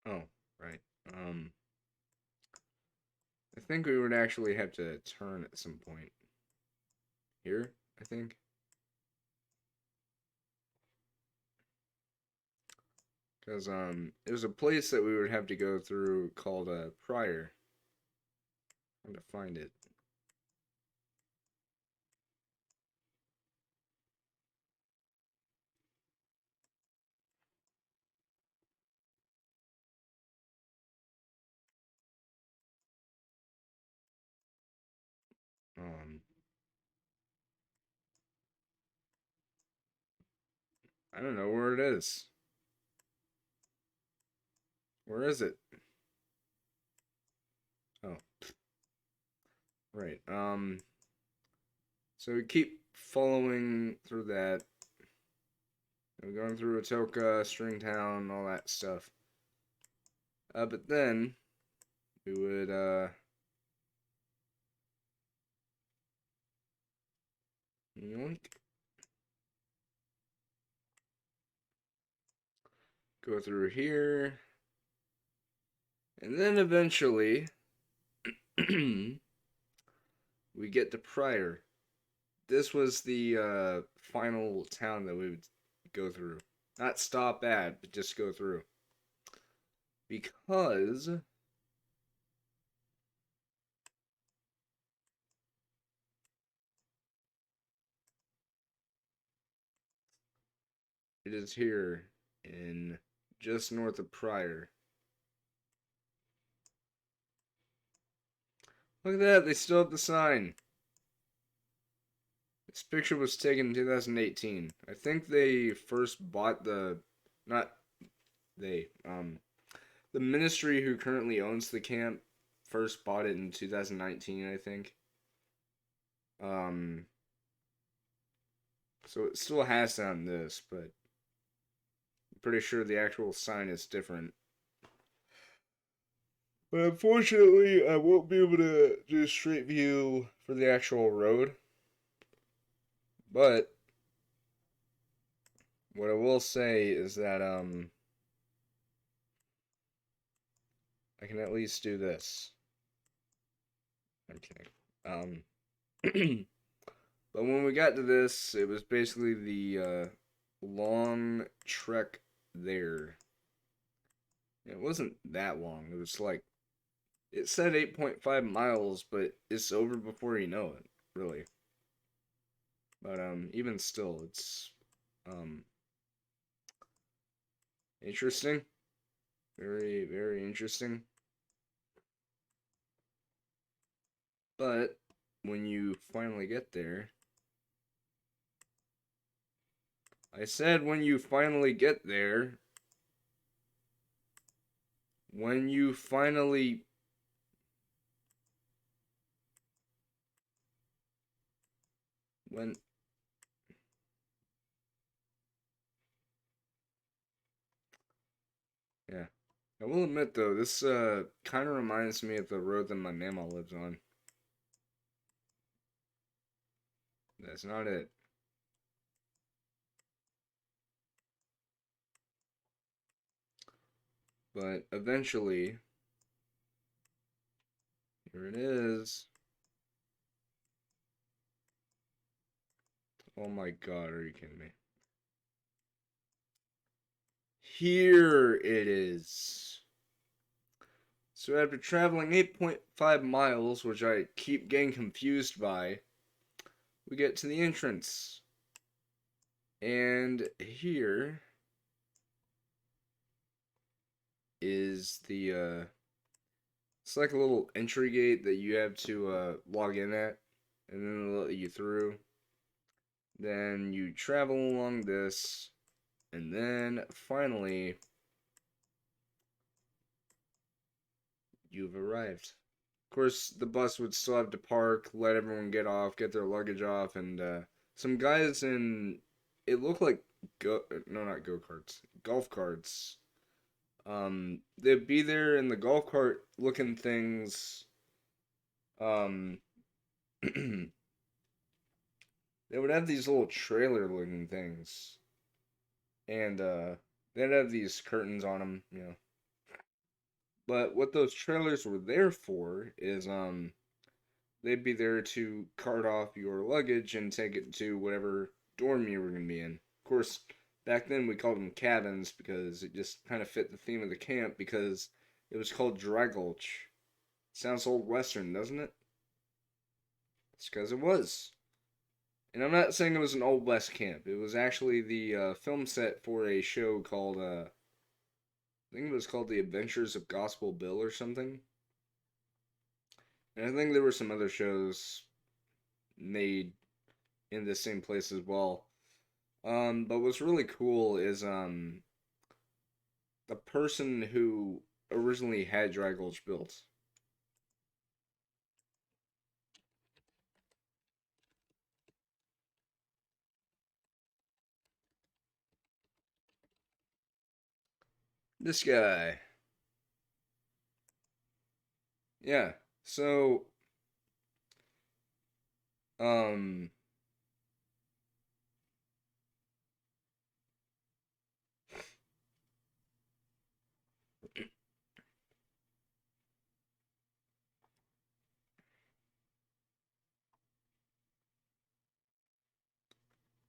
Oh, right. Um, I think we would actually have to turn at some point. here, I think. Because it was a place that we would have to go through called Pryor. I'm to find it. Um, I don't know where it is. Where is it? Oh, right. So we keep following through that. We're going through Atoka, Stringtown, all that stuff. But then we would yoink, go through here, and then eventually we get to Pryor. This was the final town that we would go through. Not stop at, but just go through. Because it is here in just north of Pryor. Look at that, they still have the sign. This picture was taken in 2018. I think they first bought not they, the ministry who currently owns the camp first bought it in 2019, I think. Um, so it still has it on this, but I'm pretty sure the actual sign is different. But unfortunately, I won't be able to do a straight view for the actual road. But what I will say is that I can at least do this. I'm kidding. But when we got to this, it was basically the long trek there. It wasn't that long. It was like it said 8.5 miles, but it's over before you know it, really. But even still, it's um interesting. Very, very interesting. But when you finally get there, I said when you finally get there, when you finally when yeah. I will admit though, this kind of reminds me of the road that my mama lives on. That's not it. But eventually, here it is. Oh my god, are you kidding me? Here it is. So after traveling 8.5 miles, which I keep getting confused by, we get to the entrance. And here is the it's like a little entry gate that you have to log in at, and then they'll let you through. Then you travel along this, and then finally you've arrived. Of course, the bus would still have to park, let everyone get off, get their luggage off, and some guys in it looked like no, not go karts, golf carts. They'd be there in the golf cart looking things. Um, they would have these little trailer looking things, and they'd have these curtains on them, you know. But what those trailers were there for is they'd be there to cart off your luggage and take it to whatever dorm you were going to be in. Of course, back then we called them cabins because it just kind of fit the theme of the camp because it was called Dry Gulch. Sounds old western, doesn't it? It's because it was. And I'm not saying it was an old west camp. It was actually the film set for a show called I think it was called The Adventures of Gospel Bill or something. And I think there were some other shows made in the same place as well. But what's really cool is the person who originally had Dry Gulch built. This guy. Yeah. So, um,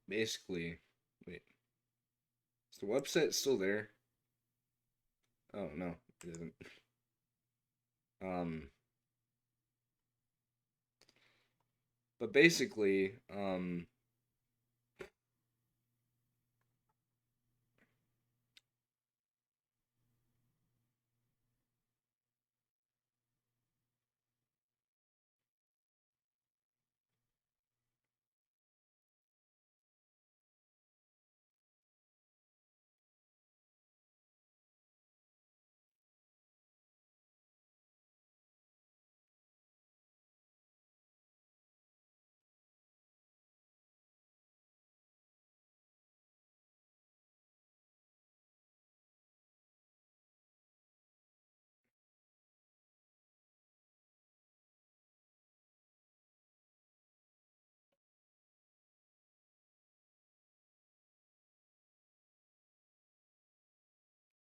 basically, wait, is the website still there? Oh no, it isn't. Um, but basically,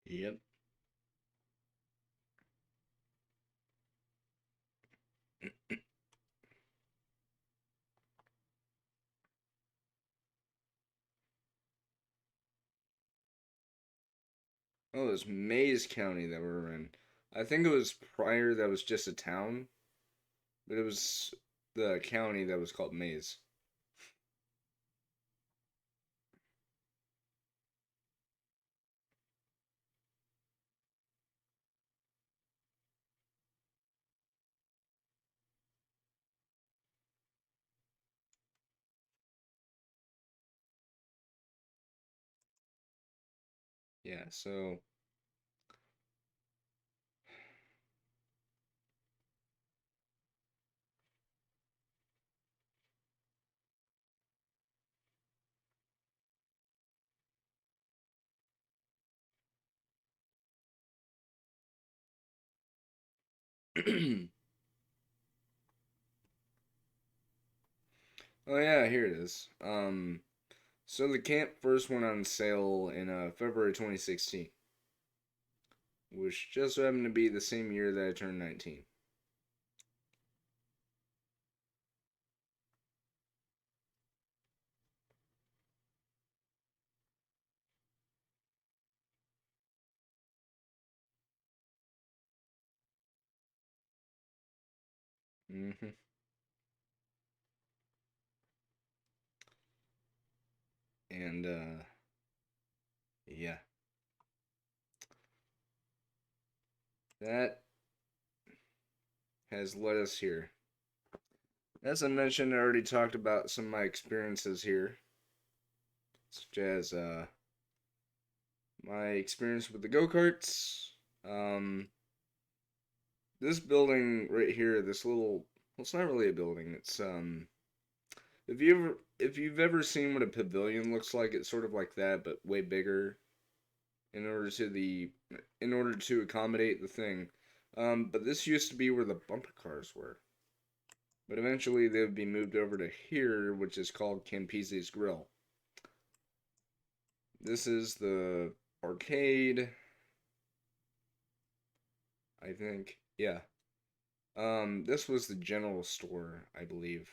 yep. Oh, it was Mays County that we were in. I think it was prior that was just a town, but it was the county that was called Mays. Yeah, so oh yeah, here it is. So the camp first went on sale in February 2016, which just so happened to be the same year that I turned 19. Hmm. And yeah, that has led us here. As I mentioned, I already talked about some of my experiences here, such as my experience with the go karts. Um, this building right here, this little, well, it's not really a building. It's if you've ever seen what a pavilion looks like, it's sort of like that, but way bigger in order to accommodate the thing. But this used to be where the bumper cars were. But eventually they would be moved over to here, which is called Campese's Grill. This is the arcade, I think. Yeah. This was the general store, I believe.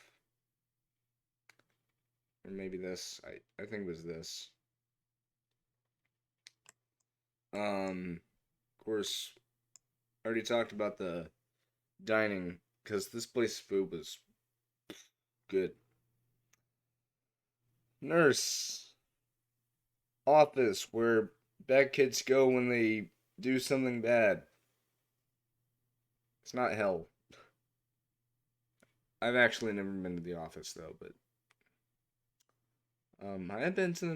Or maybe this. I think it was this. Of course, I already talked about the dining because this place food was good. Nurse office where bad kids go when they do something bad. It's not hell. I've actually never been to the office though, but I have been to the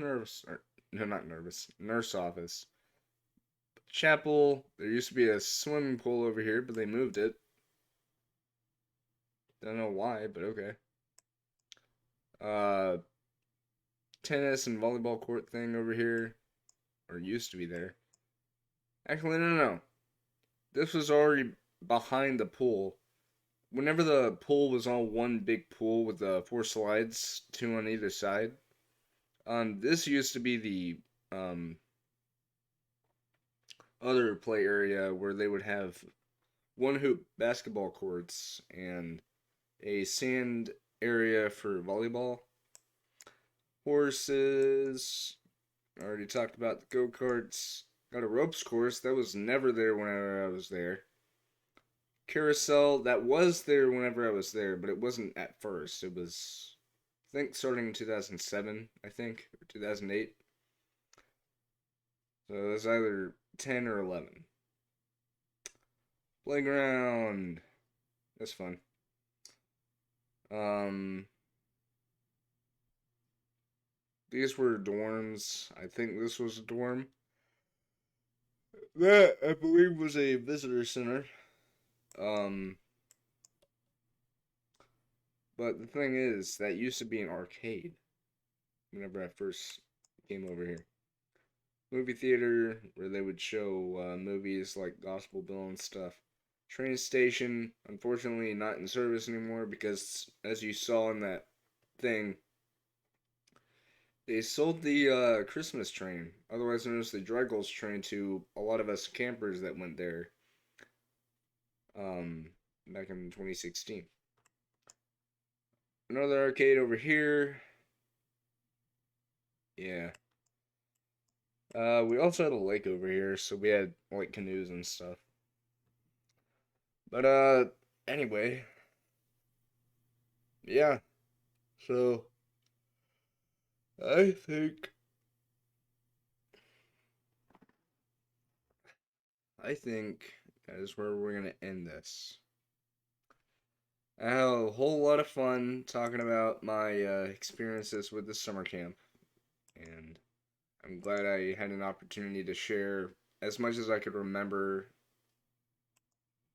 no, not nervous, nurse office. Chapel. There used to be a swimming pool over here, but they moved it. Don't know why, but okay. Uh, tennis and volleyball court thing over here, or used to be there. Actually, no, no, no. This was already behind the pool. Whenever the pool was all one big pool with the four slides, two on either side. This used to be the other play area where they would have one hoop basketball courts and a sand area for volleyball. Horses. I already talked about the go karts. Got a ropes course that was never there whenever I was there. Carousel that was there whenever I was there, but it wasn't at first. It was, I think, starting in 2007, I think, or 2008. So it was either 10 or 11. Playground. That's fun. Um, these were dorms. I think this was a dorm. That I believe was a visitor center. Um, but the thing is, that used to be an arcade whenever I first came over here. Movie theater where they would show movies like Gospel Bill and stuff. Train station, unfortunately not in service anymore because, as you saw in that thing, they sold the Christmas train, otherwise known as the Dry Gulch train, to a lot of us campers that went there um, back in 2016. Another arcade over here. Yeah. We also had a lake over here, so we had like canoes and stuff. But anyway, yeah. So I think I think that is where we're gonna end this. I had a whole lot of fun talking about my experiences with the summer camp, and I'm glad I had an opportunity to share as much as I could remember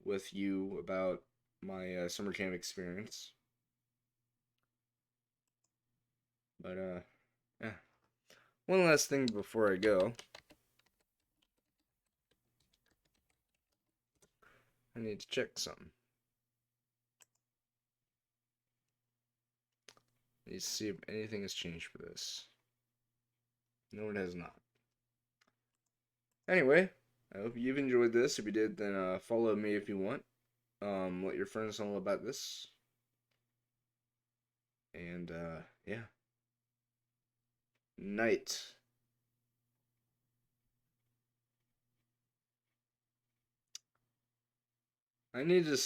with you about my summer camp experience. But yeah. One last thing before I go. I need to check something. I need to see if anything has changed for this. No, it has not. Anyway, I hope you've enjoyed this. If you did, then follow me if you want. Let your friends know about this. And yeah. Night. I need to